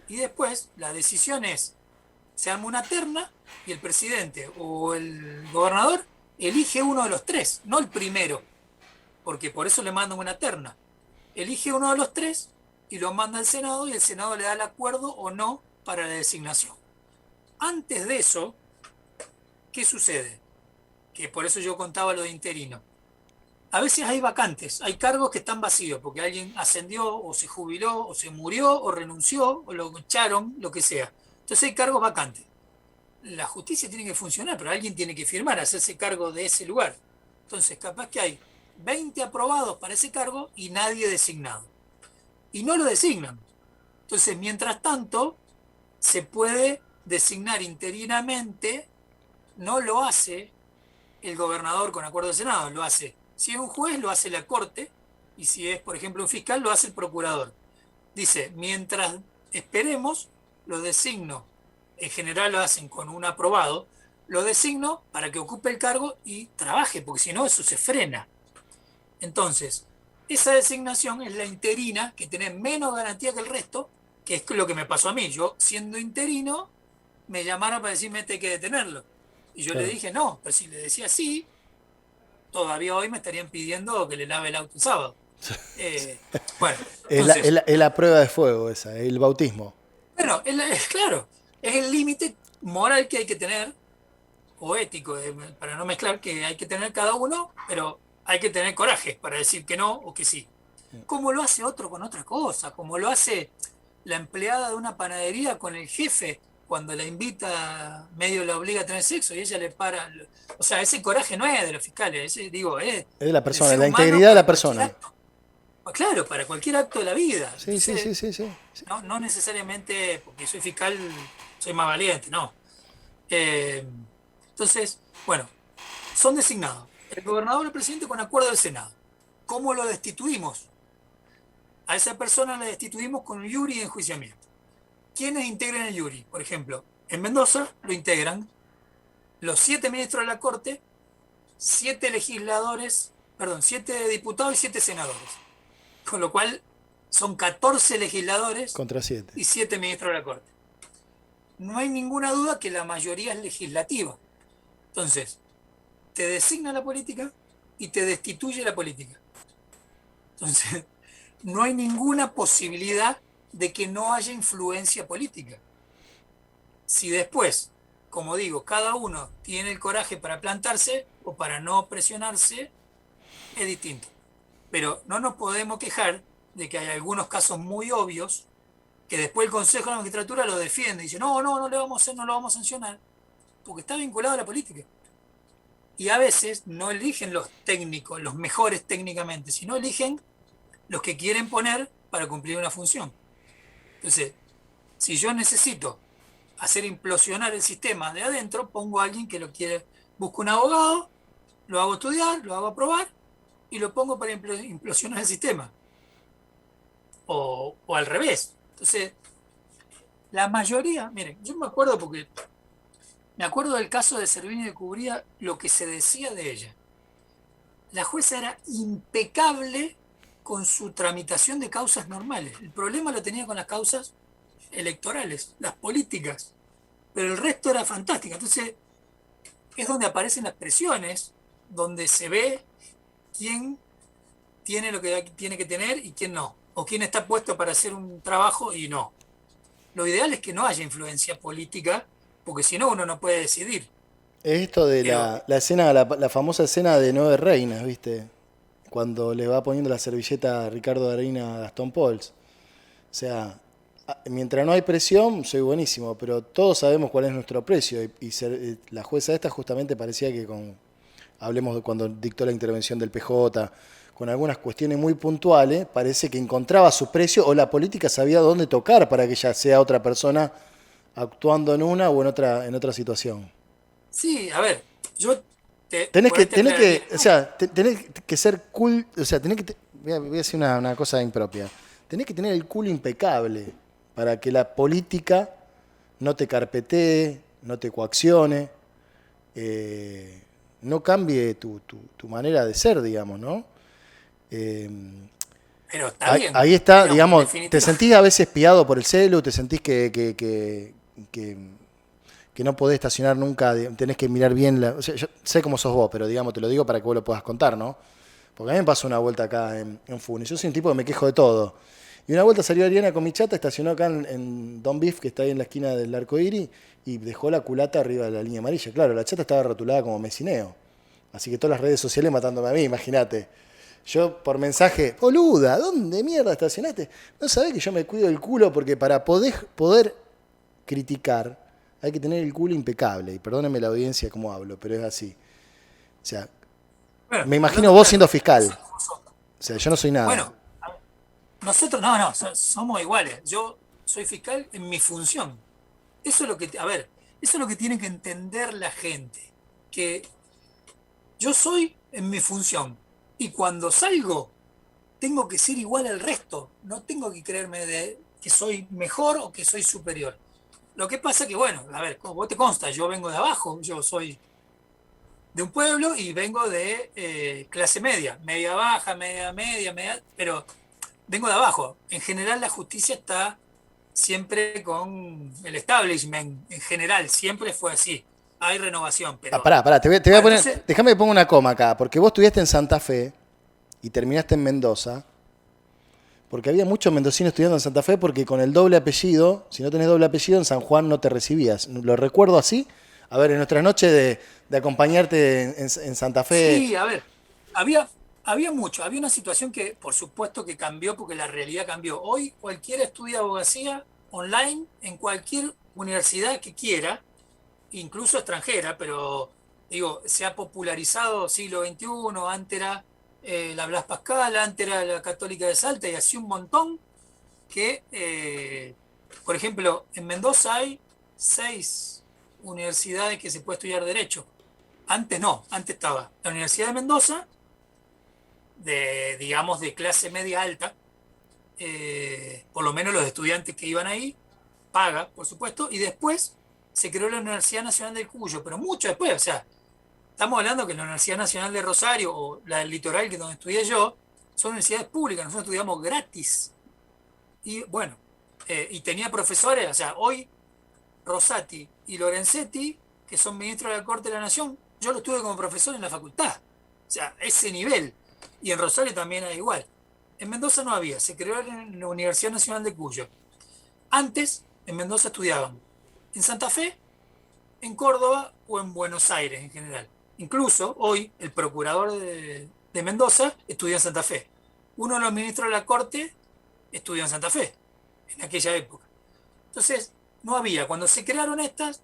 Y después la decisión es, se arma una terna y el presidente o el gobernador elige uno de los tres, no el primero, porque por eso le mandan una terna. Elige uno de los tres y lo manda al Senado y el Senado le da el acuerdo o no para la designación. Antes de eso, ¿qué sucede? Que por eso yo contaba lo de interino. A veces hay vacantes, hay cargos que están vacíos porque alguien ascendió o se jubiló o se murió o renunció o lo echaron, lo que sea. Entonces hay cargos vacantes. La justicia tiene que funcionar, pero alguien tiene que firmar, hacerse cargo de ese lugar. Entonces, capaz que hay 20 aprobados para ese cargo y nadie designado. Y no lo designan. Entonces, mientras tanto, se puede designar interinamente, no lo hace el gobernador con acuerdo del Senado, lo hace. Si es un juez, lo hace la Corte, y si es, por ejemplo, un fiscal, lo hace el procurador. Dice, mientras esperemos, lo designo, en general lo hacen con un aprobado, lo designo para que ocupe el cargo y trabaje, porque si no, eso se frena. Entonces, esa designación es la interina, que tiene menos garantía que el resto, que es lo que me pasó a mí. Yo, siendo interino, me llamaron para decirme este hay que detenerlo. Y yo le Claro. dije, no, pero si le decía sí, todavía hoy me estarían pidiendo que le lave el auto el sábado. Eh, bueno, entonces, Es la prueba de fuego esa, el bautismo. bueno, claro, es el límite moral que hay que tener, o ético, para no mezclar, que hay que tener cada uno, pero hay que tener coraje para decir que no o que sí. Como lo hace otro con otra cosa, como lo hace la empleada de una panadería con el jefe cuando la invita, medio la obliga a tener sexo y ella le para. O sea, ese coraje no es de los fiscales, digo, es Es de la del persona, ser la humano integridad de para la cualquier persona. acto. Pues claro, para cualquier acto de la vida. Sí, sí, sí, Entonces, sí, sí. Sí. no necesariamente porque soy fiscal soy más valiente, no. Eh, entonces, bueno, son designados el gobernador y el presidente con acuerdo del Senado. ¿cómo lo destituimos? A esa persona la destituimos con un jury de enjuiciamiento. ¿Quiénes integran el jury? Por ejemplo, en Mendoza lo integran los 7 ministros de la Corte, 7 legisladores, perdón, 7 diputados y 7 senadores. Con lo cual son 14 legisladores Contra 7. y 7 ministros de la Corte. No hay ninguna duda que la mayoría es legislativa. Entonces, te designa la política y te destituye la política. Entonces, no hay ninguna posibilidad de que no haya influencia política. Si después, como digo, cada uno tiene el coraje para plantarse o para no presionarse, es distinto. Pero no nos podemos quejar de que hay algunos casos muy obvios que después el Consejo de la Magistratura lo defiende y dice, no le vamos a hacer, no lo vamos a sancionar, porque está vinculado a la política. Y a veces no eligen los técnicos, los mejores técnicamente, sino eligen los que quieren poner para cumplir una función. Entonces, si yo necesito hacer implosionar el sistema de adentro, pongo a alguien que lo quiere, busco un abogado, lo hago estudiar, lo hago aprobar y lo pongo para implosionar el sistema. O al revés. Entonces, la mayoría, miren, yo me acuerdo del caso de Servini de Cubría, lo que se decía de ella. La jueza era impecable con su tramitación de causas normales. El problema lo tenía con las causas electorales, las políticas, pero el resto era fantástico. Entonces, es donde aparecen las presiones, donde se ve quién tiene lo que tiene que tener y quién no, o quién está puesto para hacer un trabajo y no. Lo ideal es que no haya influencia política, porque si no uno no puede decidir. Es esto de Pero, la escena, la famosa escena de Nueve Reinas, ¿viste? Cuando le va poniendo la servilleta a Ricardo Darín a Gastón Pauls. O sea, mientras no hay presión, soy buenísimo, pero todos sabemos cuál es nuestro precio. La jueza esta justamente parecía que hablemos de cuando dictó la intervención del PJ, con algunas cuestiones muy puntuales, parece que encontraba su precio o la política sabía dónde tocar para que ella sea otra persona actuando en una o en otra situación. sí, a ver, yo Tenés por que, ahí te tenés aclararía, que, o sea, tenés que ser cool, o sea, voy a decir una cosa impropia. Tenés que tener el culo impecable para que la política no te carpetee, no te coaccione, no cambie tu manera de ser, digamos, ¿no? Eh, pero está ahí, bien, ahí está, digamos, en digamos, te definitiva. sentís a veces espiado por el celu, te sentís que, que no podés estacionar nunca, tenés que mirar bien, o sea, yo sé cómo sos vos, pero digamos, te lo digo para que vos lo puedas contar, ¿no? Porque a mí me pasó una vuelta acá en Funes, yo soy un tipo que me quejo de todo. Y una vuelta salió Ariana con mi chata, estacionó acá en Don Beef, que está ahí en la esquina del Arco Iris, y dejó la culata arriba de la línea amarilla. Claro, la chata estaba rotulada como mecineo. Así que todas las redes sociales matándome a mí, imagínate. Yo por mensaje, boluda, ¿dónde mierda estacionaste? No sabés que yo me cuido el culo porque para poder criticar hay que tener el culo impecable. Y perdónenme la audiencia cómo hablo, pero es así. O sea, Bueno, me imagino hablando vos claro, siendo fiscal. O sea, yo no soy nada. bueno, nosotros no, somos iguales. Yo soy fiscal en mi función. Eso es lo que, a ver, eso es lo que tiene que entender la gente. Que yo soy en mi función. Y cuando salgo, tengo que ser igual al resto. No tengo que creerme que soy mejor o que soy superior. Lo que pasa que, bueno, a ver, como vos te consta, yo vengo de abajo, yo soy de un pueblo y vengo de clase media, media baja, media, pero vengo de abajo. En general la justicia está siempre con el establishment, en general, siempre fue así. Hay renovación, Ah, pero... pará, te voy a Bueno, poner. entonces, Déjame que ponga una coma acá, porque vos estuviste en Santa Fe y terminaste en Mendoza, porque había muchos mendocinos estudiando en Santa Fe, porque con el doble apellido, si no tenés doble apellido, en San Juan no te recibías. Lo recuerdo así. A ver, en nuestras noches de acompañarte en Santa Fe. sí, a ver, había una situación que por supuesto que cambió porque la realidad cambió. Hoy cualquiera estudia abogacía online en cualquier universidad que quiera, incluso extranjera, pero digo, se ha popularizado siglo XXI, antes era la Blas Pascal, antes era la Católica de Salta y así un montón que, por ejemplo, en Mendoza hay 6 universidades que se puede estudiar Derecho. Antes no, antes estaba la Universidad de Mendoza, digamos, de clase media alta, por lo menos los estudiantes que iban ahí, paga, por supuesto, y después se creó la Universidad Nacional del Cuyo, pero mucho después, o sea, estamos hablando que la Universidad Nacional de Rosario o la del Litoral, que es donde estudié yo, son universidades públicas, nosotros estudiamos gratis. Y bueno, y tenía profesores, o sea, hoy Rosati y Lorenzetti, que son ministros de la Corte de la Nación, yo los tuve como profesor en la facultad. O sea, ese nivel. Y en Rosario también era igual. En Mendoza no había, se creó en la Universidad Nacional de Cuyo. Antes, en Mendoza estudiaban en Santa Fe, en Córdoba o en Buenos Aires en general. Incluso hoy el procurador de Mendoza estudia en Santa Fe. Uno de los ministros de la Corte estudió en Santa Fe, en aquella época. Entonces, no había. Cuando se crearon estas,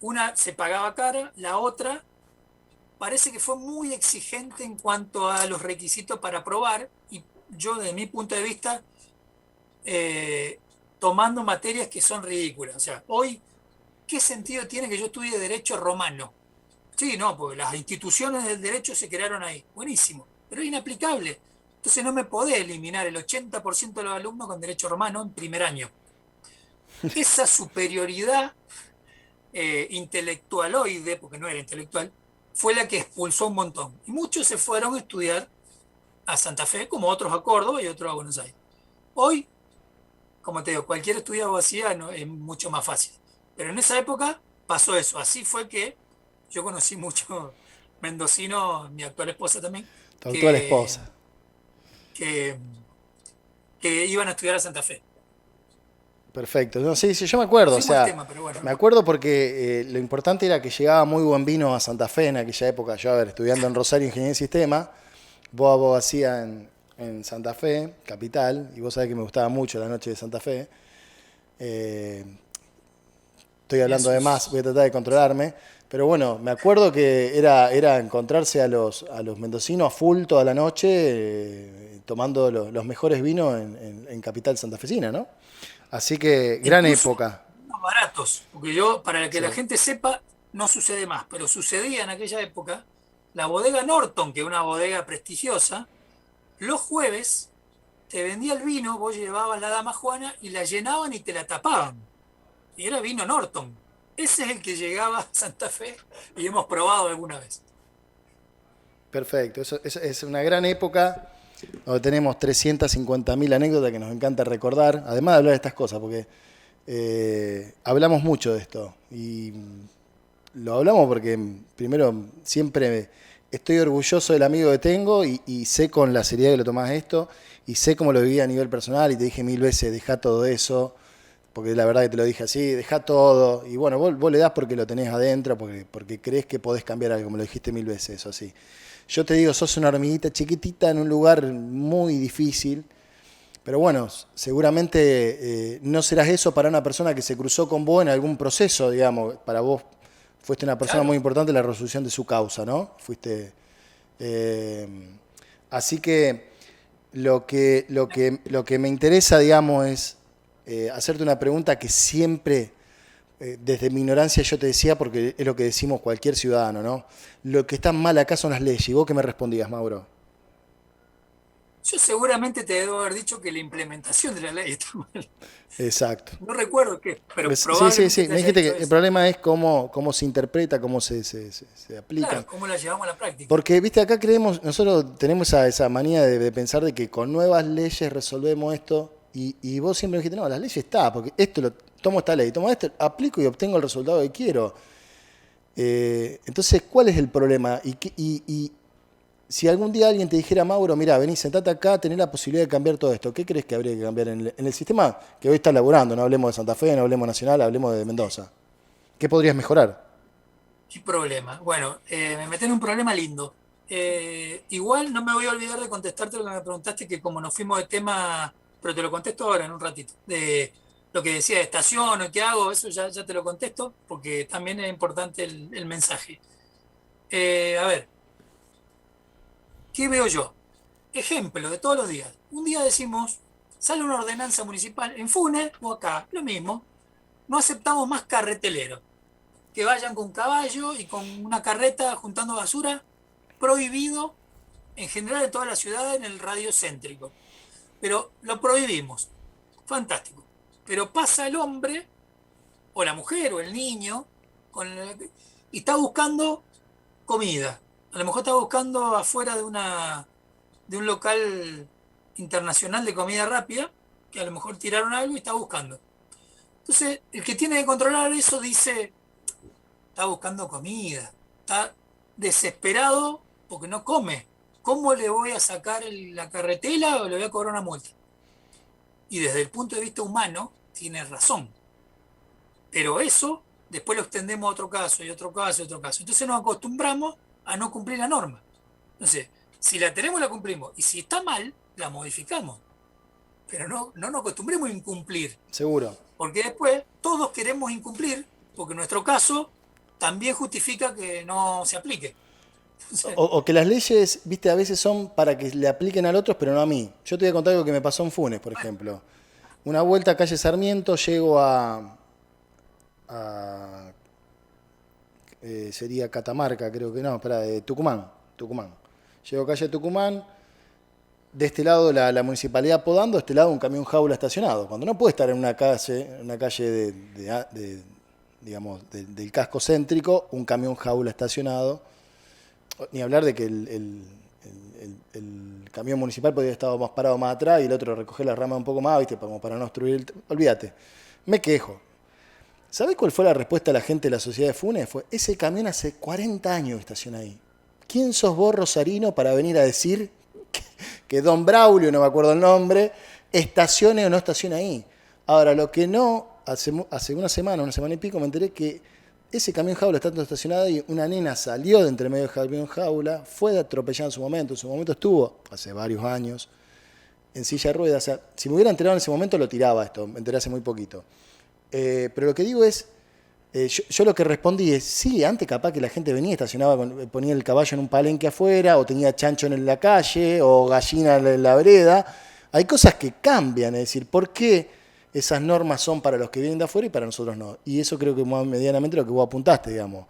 una se pagaba cara, la otra parece que fue muy exigente en cuanto a los requisitos para aprobar, y yo, desde mi punto de vista, tomando materias que son ridículas. O sea, hoy, ¿qué sentido tiene que yo estudie derecho romano? Sí, no, porque las instituciones del derecho se crearon ahí. Buenísimo, pero es inaplicable. Entonces no me podés eliminar el 80% de los alumnos con derecho romano en primer año. Esa superioridad intelectualoide, porque no era intelectual, fue la que expulsó un montón. Y muchos se fueron a estudiar a Santa Fe, como otros a Córdoba y otros a Buenos Aires. Hoy, como te digo, cualquier estudio de abogacía no, es mucho más fácil. Pero en esa época pasó eso. Así fue que yo conocí muchos mendocinos, mi actual esposa también, Tu actual que, esposa. que, que iban a estudiar a Santa Fe. Perfecto. No, sí, sí, yo me acuerdo, o Fuimos el sea, tema, pero bueno. me acuerdo porque lo importante era que llegaba muy buen vino a Santa Fe en aquella época. Yo, a ver, estudiando en Rosario Ingeniería y Sistema, vos abogacía en Santa Fe, capital, y vos sabés que me gustaba mucho la noche de Santa Fe. Eh, Estoy Y hablando eso de más, es, voy a tratar de controlarme. Pero bueno, me acuerdo que era encontrarse a los mendocinos a full toda la noche, tomando los mejores vinos en capital santafesina, ¿no? Así que gran incluso época. más baratos, porque yo, para que la Sí. gente sepa, no sucede más, pero sucedía en aquella época, la bodega Norton, que es una bodega prestigiosa, los jueves te vendía el vino, vos llevabas la dama Juana y la llenaban y te la tapaban. Y era vino Norton. Ese es el que llegaba a Santa Fe y hemos probado alguna vez. Perfecto, eso es una gran época donde tenemos 350.000 anécdotas que nos encanta recordar, además de hablar de estas cosas, porque hablamos mucho de esto y lo hablamos porque primero siempre estoy orgulloso del amigo que tengo y sé con la seriedad que lo tomás esto y sé cómo lo viví a nivel personal y te dije 1000 veces, deja todo eso, porque la verdad que te lo dije así, deja todo y bueno, vos le das porque lo tenés adentro, porque crees que podés cambiar algo, como lo dijiste 1000 veces, eso así. Yo te digo, sos una hormiguita chiquitita en un lugar muy difícil, pero bueno, seguramente no serás eso para una persona que se cruzó con vos en algún proceso, digamos. Para vos fuiste una persona muy Claro. importante en la resolución de su causa, ¿no? Fuiste. eh, Así que lo que me interesa, digamos, es hacerte una pregunta que siempre, desde mi ignorancia, yo te decía, porque es lo que decimos cualquier ciudadano, ¿no? Lo que está mal acá son las leyes. ¿Y vos qué me respondías, Mauro? Yo seguramente te debo haber dicho que la implementación de la ley está mal. Exacto. No recuerdo qué, pero Sí, sí, probablemente sí. te Me haya dijiste dicho que el eso. problema es cómo se interpreta, cómo se aplican. Claro, ¿cómo la llevamos a la práctica? Porque, viste, acá nosotros tenemos esa manía de pensar de que con nuevas leyes resolvemos esto. Y vos siempre me dijiste, no, las leyes está, porque tomo esta ley, tomo esto, aplico y obtengo el resultado que quiero. Entonces, ¿cuál es el problema? Y si algún día alguien te dijera, Mauro, mira, vení, sentate acá, tenés la posibilidad de cambiar todo esto, ¿qué crees que habría que cambiar en el sistema que hoy está laburando? No hablemos de Santa Fe, no hablemos Nacional, hablemos de Mendoza. ¿Qué podrías mejorar? ¿Qué problema? Bueno, me metí en un problema lindo. Igual no me voy a olvidar de contestarte lo que me preguntaste, que como nos fuimos de tema, pero te lo contesto ahora en un ratito, de lo que decía de estación o qué hago, eso ya te lo contesto, porque también es importante el mensaje. A ver, ¿qué veo yo? Ejemplo de todos los días. Un día decimos, sale una ordenanza municipal en Funes o acá, lo mismo, no aceptamos más carreteleros que vayan con caballo y con una carreta juntando basura, prohibido en general en toda la ciudad en el radio céntrico. Pero lo prohibimos. Fantástico. Pero pasa el hombre, o la mujer, o el niño, y está buscando comida. A lo mejor está buscando afuera de un local internacional de comida rápida, que a lo mejor tiraron algo y está buscando. Entonces, el que tiene que controlar eso dice, está buscando comida, está desesperado porque no come. ¿Cómo le voy a sacar la carretela o le voy a cobrar una multa? Y desde el punto de vista humano, tiene razón. Pero eso después lo extendemos a otro caso y otro caso y otro caso. Entonces nos acostumbramos a no cumplir la norma. Entonces, si la tenemos, la cumplimos. Y si está mal, la modificamos. Pero no nos acostumbremos a incumplir. Seguro. Porque después todos queremos incumplir, porque nuestro caso también justifica que no se aplique. Entonces, O que las leyes, viste, a veces son para que le apliquen al otro, pero no a mí. Yo te voy a contar algo que me pasó en Funes, por ejemplo. Una vuelta a calle Sarmiento, llego sería Catamarca, creo que no, espera, Tucumán. Llego a calle Tucumán, de este lado la municipalidad podando, de este lado un camión jaula estacionado. Cuando no puede estar en una calle digamos, del casco céntrico, un camión jaula estacionado. Ni hablar de que el camión municipal podría haber estado más parado más atrás y el otro recoger la rama un poco más, ¿viste? Como para no obstruir. Olvídate. Me quejo. ¿Sabés cuál fue la respuesta de la gente de la sociedad de Funes? Fue, ese camión hace 40 años que estaciona ahí. ¿Quién sos vos, rosarino, para venir a decir que Don Braulio, no me acuerdo el nombre, estacione o no estacione ahí? Ahora, lo que no, hace una semana y pico, me enteré que ese camión jaula está estacionado y una nena salió de entre medio del camión jaula, fue atropellada en su momento estuvo, hace varios años, en silla de ruedas. O sea, si me hubiera enterado en ese momento lo tiraba esto, me enteré hace muy poquito. Pero lo que digo es, yo lo que respondí es, sí, antes capaz que la gente venía, estacionaba, ponía el caballo en un palenque afuera, o tenía chancho en la calle, o gallina en la vereda. Hay cosas que cambian, es decir, ¿por qué esas normas son para los que vienen de afuera y para nosotros no? Y eso creo que es medianamente lo que vos apuntaste, digamos.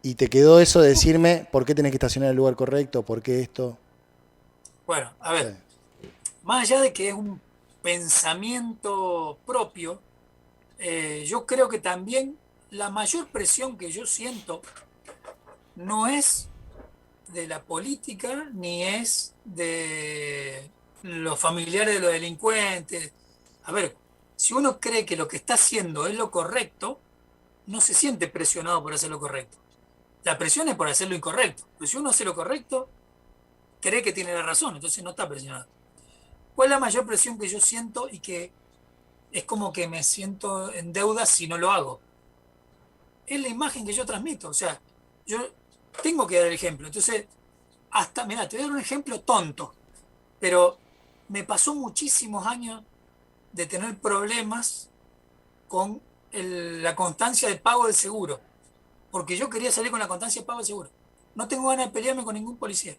Y te quedó eso de decirme, ¿por qué tenés que estacionar en el lugar correcto? ¿Por qué esto? bueno, a ver, más allá de que es un pensamiento propio, yo creo que también la mayor presión que yo siento no es de la política ni es de los familiares de los delincuentes. A ver, si uno cree que lo que está haciendo es lo correcto, no se siente presionado por hacer lo correcto. La presión es por hacer lo incorrecto. Pero si uno hace lo correcto, cree que tiene la razón, entonces no está presionado. ¿Cuál es la mayor presión que yo siento y que es como que me siento en deuda si no lo hago? Es la imagen que yo transmito. O sea, yo tengo que dar el ejemplo. Entonces, mira, te voy a dar un ejemplo tonto, pero me pasó muchísimos años de tener problemas con la constancia de pago del seguro, porque yo quería salir con la constancia de pago del seguro. No tengo ganas de pelearme con ningún policía.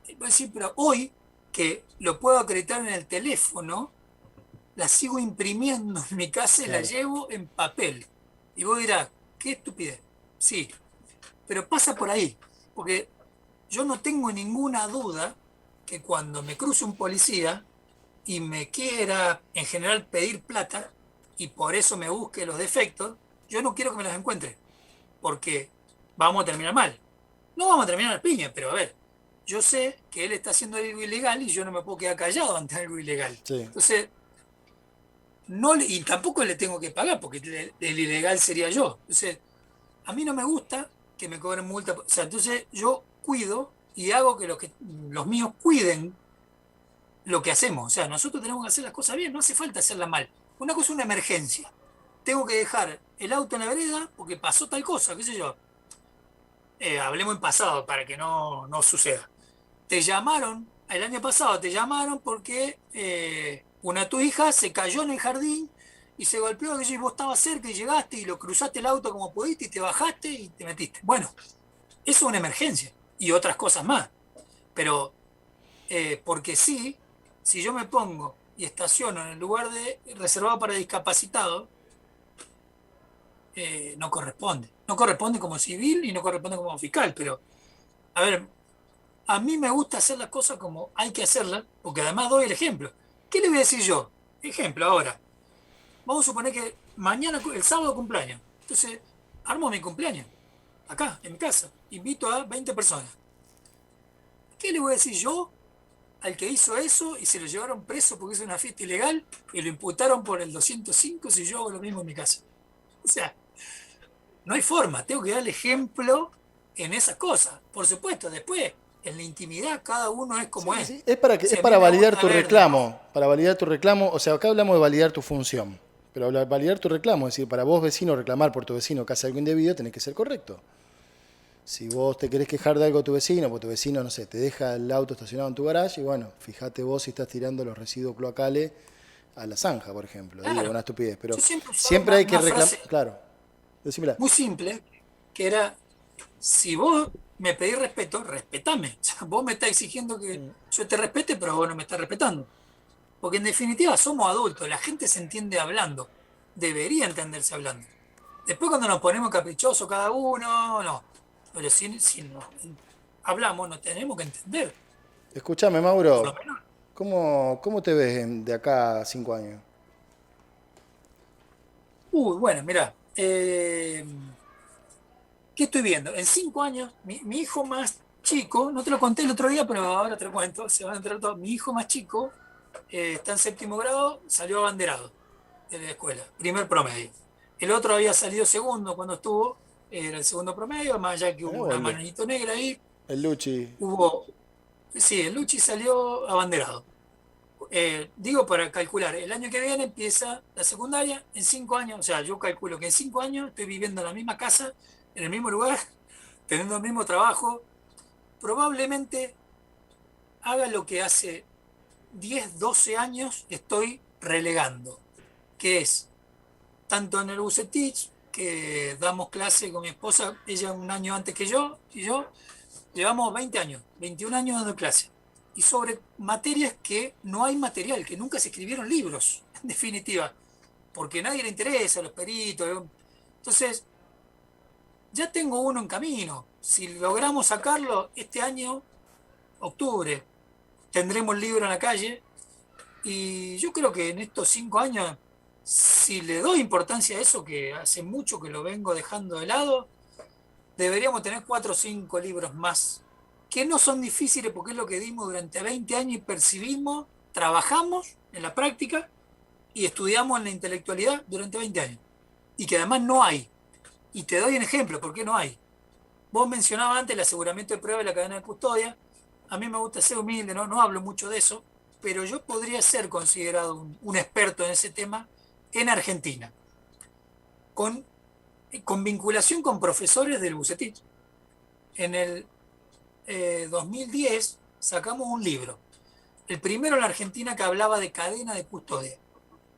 Voy a decir, pero hoy que lo puedo acreditar en el teléfono, la sigo imprimiendo en mi casa y la llevo en papel. Y vos dirás, qué estupidez. Sí, pero pasa por ahí, porque yo no tengo ninguna duda que cuando me cruce un policía y me quiera en general pedir plata y por eso me busque los defectos, yo no quiero que me los encuentre, porque vamos a terminar mal. No vamos a terminar al piña, pero a ver, yo sé que él está haciendo algo ilegal y yo no me puedo quedar callado ante algo ilegal. Sí. Entonces, y tampoco le tengo que pagar, porque el ilegal sería yo. Entonces, a mí no me gusta que me cobren multa. O sea, entonces yo cuido y hago que los míos cuiden lo que hacemos. O sea, nosotros tenemos que hacer las cosas bien, no hace falta hacerlas mal. Una cosa es una emergencia. Tengo que dejar el auto en la vereda porque pasó tal cosa, qué sé yo. Hablemos en pasado para que no suceda. Te llamaron, el año pasado te llamaron porque tu hija se cayó en el jardín y se golpeó, y vos estabas cerca y llegaste y lo cruzaste el auto como pudiste y te bajaste y te metiste. Bueno, eso es una emergencia y otras cosas más. Pero porque sí, si yo me pongo y estaciono en el lugar reservado para discapacitados, no corresponde. No corresponde como civil y no corresponde como fiscal, pero, a ver, A mí me gusta hacer las cosas como hay que hacerlas, porque además doy el ejemplo. ¿Qué le voy a decir yo? Ejemplo, ahora. Vamos a suponer que mañana, el sábado cumpleaños. Entonces, armo mi cumpleaños, acá, en mi casa. Invito a 20 personas. ¿Qué le voy a decir yo al que hizo eso y se lo llevaron preso porque hizo una fiesta ilegal y lo imputaron por el 205 si yo hago lo mismo en mi casa? O sea, no hay forma, tengo que dar el ejemplo en esas cosas. Por supuesto, después, en la intimidad, cada uno es como Sí, es. sí, es Si a mí para me validar gusta tu ver de rojo, reclamo, para validar tu reclamo, o sea, acá hablamos de validar tu función, pero validar tu reclamo, es decir, para vos vecino reclamar por tu vecino que hace algo indebido, tenés que ser correcto. Si vos te querés quejar de algo a tu vecino, porque tu vecino, no sé, te deja el auto estacionado en tu garage, y bueno, fíjate vos si estás tirando los residuos cloacales a la zanja, por ejemplo, digo, claro. una estupidez, pero Yo siempre usaba siempre hay que una reclamar, frase claro, decímela. muy simple, que era, si vos me pedís respeto, respetame. O sea, vos me estás exigiendo que yo te respete, pero vos no me estás respetando. Porque en definitiva somos adultos, la gente se entiende hablando, debería entenderse hablando. Después cuando nos ponemos caprichosos cada uno, no. Pero si nos hablamos, nos tenemos que entender, Escúchame, por lo Mauro, menos. ¿cómo te ves de acá a 5 años? Uy, bueno, mira, ¿qué estoy viendo? En 5 años, mi hijo más chico, no te lo conté el otro día, pero ahora te lo cuento, se van a enterar todos. Mi hijo más chico está en séptimo grado, salió abanderado de la escuela, primer promedio. El otro había salido segundo cuando estuvo, era el segundo promedio, más allá que hubo O una manito negra ahí, el Luchi. hubo, sí, el Luchi salió abanderado. Digo para calcular, el año que viene empieza la secundaria, en 5 años, o sea, yo calculo que en 5 años estoy viviendo en la misma casa, en el mismo lugar, teniendo el mismo trabajo, probablemente haga lo que hace 10 12 años estoy relegando, que es tanto en el Bucetich, que damos clase con mi esposa, ella un año antes que yo, y yo llevamos 20 años, 21 años dando clase. Y sobre materias que no hay material, que nunca se escribieron libros, en definitiva, porque a nadie le interesa, los peritos. Entonces, ya tengo uno en camino. Si logramos sacarlo este año, octubre, tendremos el libro en la calle. Y yo creo que en estos 5 años, si le doy importancia a eso, que hace mucho que lo vengo dejando de lado, deberíamos tener 4 o 5 libros más, que no son difíciles porque es lo que dimos durante 20 años y percibimos, trabajamos en la práctica y estudiamos en la intelectualidad durante 20 años. Y que además no hay. Y te doy un ejemplo, ¿por qué no hay? Vos mencionabas antes el aseguramiento de prueba y la cadena de custodia. A mí me gusta ser humilde, no hablo mucho de eso, pero yo podría ser considerado un experto en ese tema en Argentina, con, con vinculación con profesores del Bucetich. En el 2010 sacamos un libro, el primero en la Argentina que hablaba de cadena de custodia.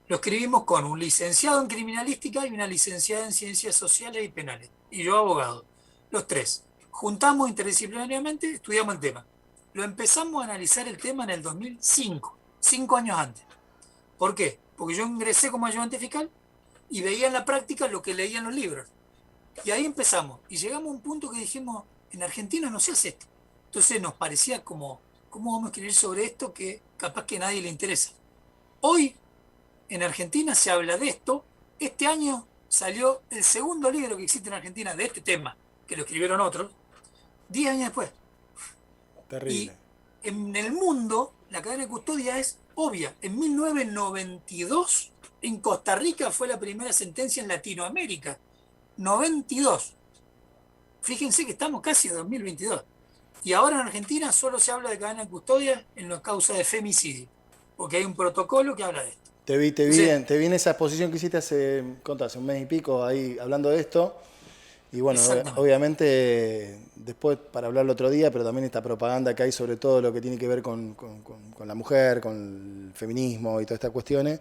Lo escribimos con un licenciado en criminalística y una licenciada en ciencias sociales y penales, y yo abogado, los tres. Juntamos interdisciplinariamente, estudiamos el tema. Lo empezamos a analizar el tema en el 2005, 5 años antes. ¿Por qué? Porque yo ingresé como ayudante fiscal y veía en la práctica lo que leía en los libros. Y ahí empezamos. Y llegamos a un punto que dijimos, en Argentina no se hace esto. Entonces nos parecía como, ¿cómo vamos a escribir sobre esto que capaz que a nadie le interesa? Hoy en Argentina se habla de esto. Este año salió el segundo libro que existe en Argentina de este tema, que lo escribieron otros, 10 años después. Terrible. Y en el mundo la cadena de custodia es obvia. En 1992 en Costa Rica fue la primera sentencia en Latinoamérica. 92. Fíjense que estamos casi en 2022. Y ahora en Argentina solo se habla de cadena de custodia en la causa de femicidio, porque hay un protocolo que habla de esto. Entonces, Te vi en esa exposición que hiciste hace un mes y pico ahí hablando de esto. Y bueno, exactamente. obviamente después para hablarlo otro día, pero también esta propaganda que hay sobre todo lo que tiene que ver con la mujer, con el feminismo y todas estas cuestiones,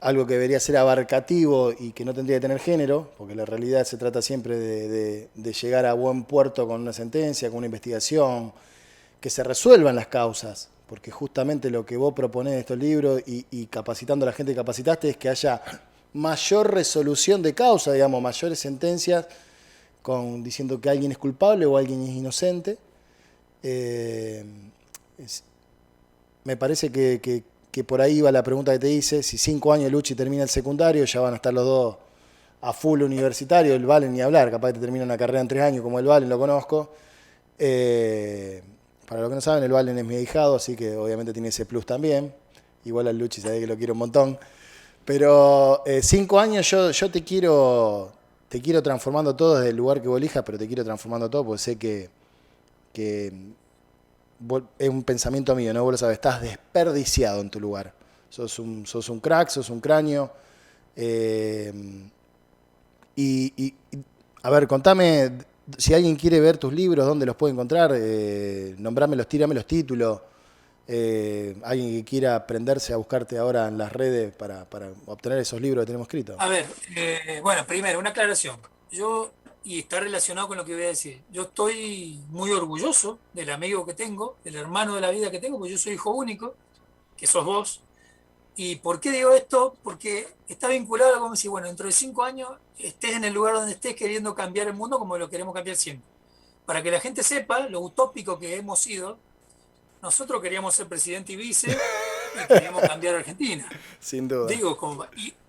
algo que debería ser abarcativo y que no tendría que tener género, porque la realidad se trata siempre de llegar a buen puerto con una sentencia, con una investigación, que se resuelvan las causas, porque justamente lo que vos proponés en estos libros y capacitando a la gente que capacitaste es que haya mayor resolución de causa, digamos, mayores sentencias diciendo que alguien es culpable o alguien es inocente, Eh, es- Me parece que por ahí va la pregunta que te hice. Si 5 años Luchi termina el secundario, ya van a estar los dos a full universitario. El Valen ni hablar, capaz que te termina una carrera en 3 años, como el Valen lo conozco. Eh, para los que no saben, el Valen es mi ahijado, así que obviamente tiene ese plus también. Igual al Luchi sabe que lo quiero un montón. Pero 5 años yo te quiero transformando todo desde el lugar que vos elijas, pero te quiero transformando todo porque sé que es un pensamiento mío, ¿no? Vos lo sabés, estás desperdiciado en tu lugar. Sos un crack, sos un cráneo. eh, a ver, contame, si alguien quiere ver tus libros, ¿dónde los puede encontrar? Nombrámelos, tírame los títulos. Alguien que quiera aprenderse a buscarte ahora en las redes para obtener esos libros que tenemos escritos. A ver, bueno, primero, una aclaración. Y está relacionado con lo que voy a decir, yo estoy muy orgulloso del amigo que tengo, del hermano de la vida que tengo, porque yo soy hijo único, que sos vos. ¿Y por qué digo esto? Porque está vinculado a como si, bueno, dentro de 5 años estés en el lugar donde estés queriendo cambiar el mundo como lo queremos cambiar siempre. Para que la gente sepa lo utópico que hemos sido, nosotros queríamos ser presidente y vice y queríamos cambiar Argentina. Sin duda. Digo,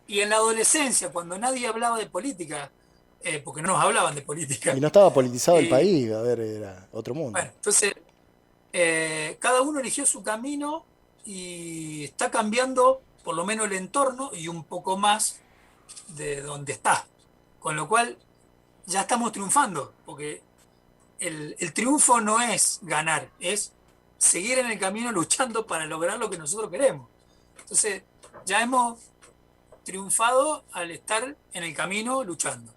y en la adolescencia, cuando nadie hablaba de política, porque no nos hablaban de Y política, no estaba politizado el y país, a ver, era otro mundo. bueno, entonces cada uno eligió su camino y está cambiando por lo menos el entorno y un poco más de donde está. Con lo cual ya estamos triunfando, porque el triunfo no es ganar, es seguir en el camino luchando para lograr lo que nosotros queremos. Entonces, ya hemos triunfado al estar en el camino luchando.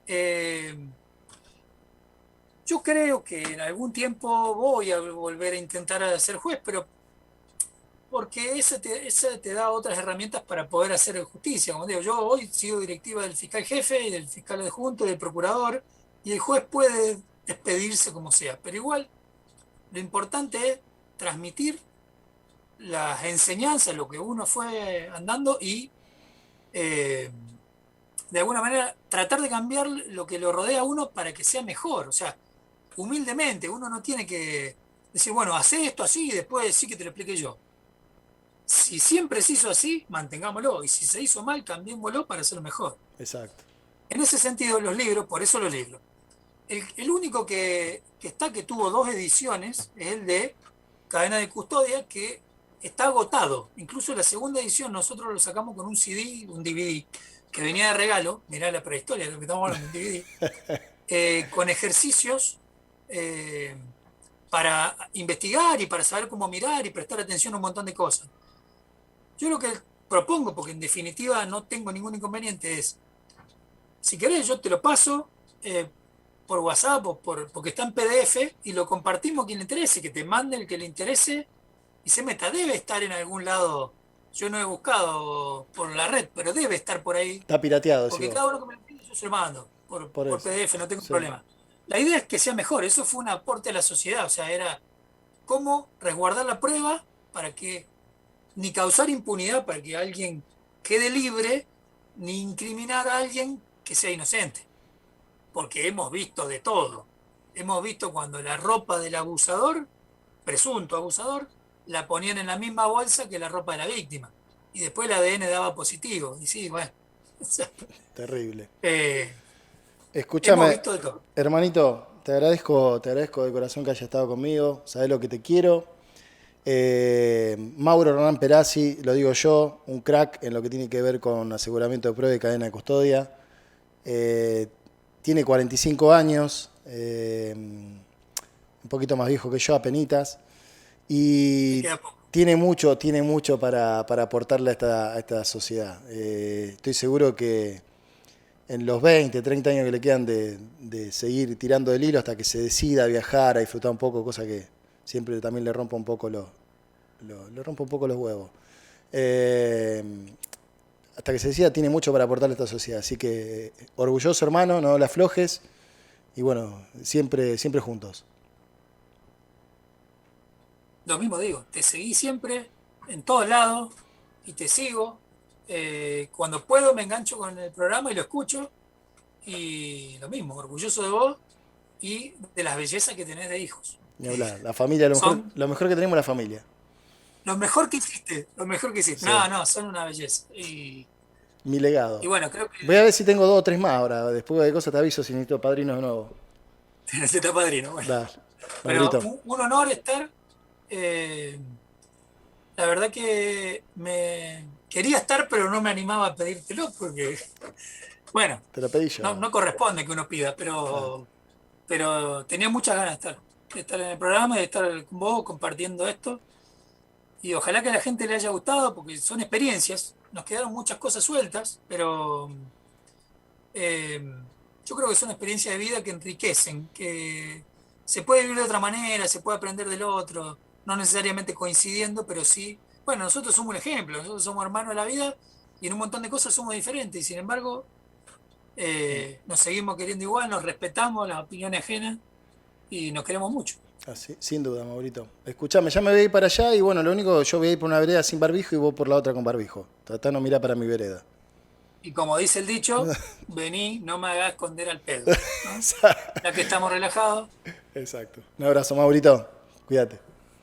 Eh, yo creo que en algún tiempo voy a volver a intentar ser juez, pero porque ese te da otras herramientas para poder hacer justicia. Como digo, yo hoy sigo directiva del fiscal jefe y del fiscal adjunto y del procurador, y el juez puede despedirse como sea, pero igual lo importante es transmitir las enseñanzas, lo que uno fue andando y eh, de alguna manera tratar de cambiar lo que lo rodea a uno para que sea mejor. O sea, humildemente, uno no tiene que decir, bueno, hace esto así y después sí que te lo expliqué yo. Si siempre se hizo así, mantengámoslo. Y si se hizo mal, cambiémoslo para hacerlo mejor. Exacto. En ese sentido, los libros, por eso los libros. El único que tuvo 2 ediciones, es el de Cadena de Custodia, que está agotado. Incluso la segunda edición nosotros lo sacamos con un CD, un DVD, que venía de regalo, mirá la prehistoria de lo que estamos hablando, un DVD, con ejercicios eh, para investigar y para saber cómo mirar y prestar atención a un montón de cosas. Yo lo que propongo, porque en definitiva no tengo ningún inconveniente, es, si querés yo te lo paso por WhatsApp porque está en PDF y lo compartimos a quien le interese, que te mande el que le interese y se meta. Debe estar en algún lado, yo no he buscado por la red, pero debe estar por ahí, Está pirateado, decís porque vos. cada uno que me lo pide yo se lo mando Por por eso. PDF, no tengo Sí. problema. La idea es que sea mejor, eso fue un aporte a la sociedad, o sea, era cómo resguardar la prueba para que ni causar impunidad para que alguien quede libre, ni incriminar a alguien que sea inocente. Porque hemos visto de todo. Hemos visto cuando la ropa del abusador, presunto abusador, la ponían en la misma bolsa que la ropa de la víctima. Y después el ADN daba positivo. Y sí, bueno. Terrible. eh, hemos Escúchame, visto de todo. hermanito, te agradezco de corazón que hayas estado conmigo. Sabés lo que te quiero. Mauro Hernán Perazzi, lo digo yo, un crack en lo que tiene que ver con aseguramiento de prueba y cadena de custodia. Eh, Tiene 45 años, un poquito más viejo que yo, apenitas, Te y queda poco. tiene mucho para aportarle a esta sociedad. Estoy seguro que en los 20, 30 años que le quedan de seguir tirando del hilo hasta que se decida a viajar, a disfrutar un poco, cosa que siempre también le rompa un poco le rompa un poco los huevos. Eh, Hasta que se decida, tiene mucho para aportarle a esta sociedad. Así que orgulloso, hermano, no la aflojes. Y bueno, siempre, siempre juntos. Lo mismo digo, te seguí siempre, en todos lados, y te sigo. Cuando puedo me engancho con el programa y lo escucho. Y lo mismo, orgulloso de vos y de las bellezas que tenés de hijos. Ni hablar. La familia, Son lo mejor que tenemos es la familia. lo mejor que hiciste, lo mejor que hiciste. Sí. No, son una belleza. Mi Y legado. bueno, creo Voy a que ver si tengo dos o tres más ahora. Después de cosas te aviso si necesito padrinos de nuevo. se está padrino. Bueno, Dale. pero Maurito. un honor estar. eh, la verdad que me quería estar, pero no me animaba a pedírtelo porque, bueno, Te lo pedí yo. no corresponde que uno pida, Ah, pero tenía muchas ganas de estar en el programa, de estar con vos compartiendo esto. Y ojalá que a la gente le haya gustado, porque son experiencias. Nos quedaron muchas cosas sueltas, pero eh, yo creo que son experiencias de vida que enriquecen, que se puede vivir de otra manera, se puede aprender del otro, no necesariamente coincidiendo, pero sí. Bueno, nosotros somos un ejemplo, nosotros somos hermanos de la vida y en un montón de cosas somos diferentes, y sin embargo nos seguimos queriendo igual, nos respetamos las opiniones ajenas y nos queremos mucho. así, sin duda, Maurito. Escuchame, ya me voy a ir para allá y bueno, lo único, yo voy a ir por una vereda sin barbijo y vos por la otra con barbijo. Tratá de no mirar para mi vereda. Y como dice el dicho, vení, no me hagas esconder al pedo, ¿no? Ya que estamos relajados. Exacto. Un abrazo, Maurito. Cuídate.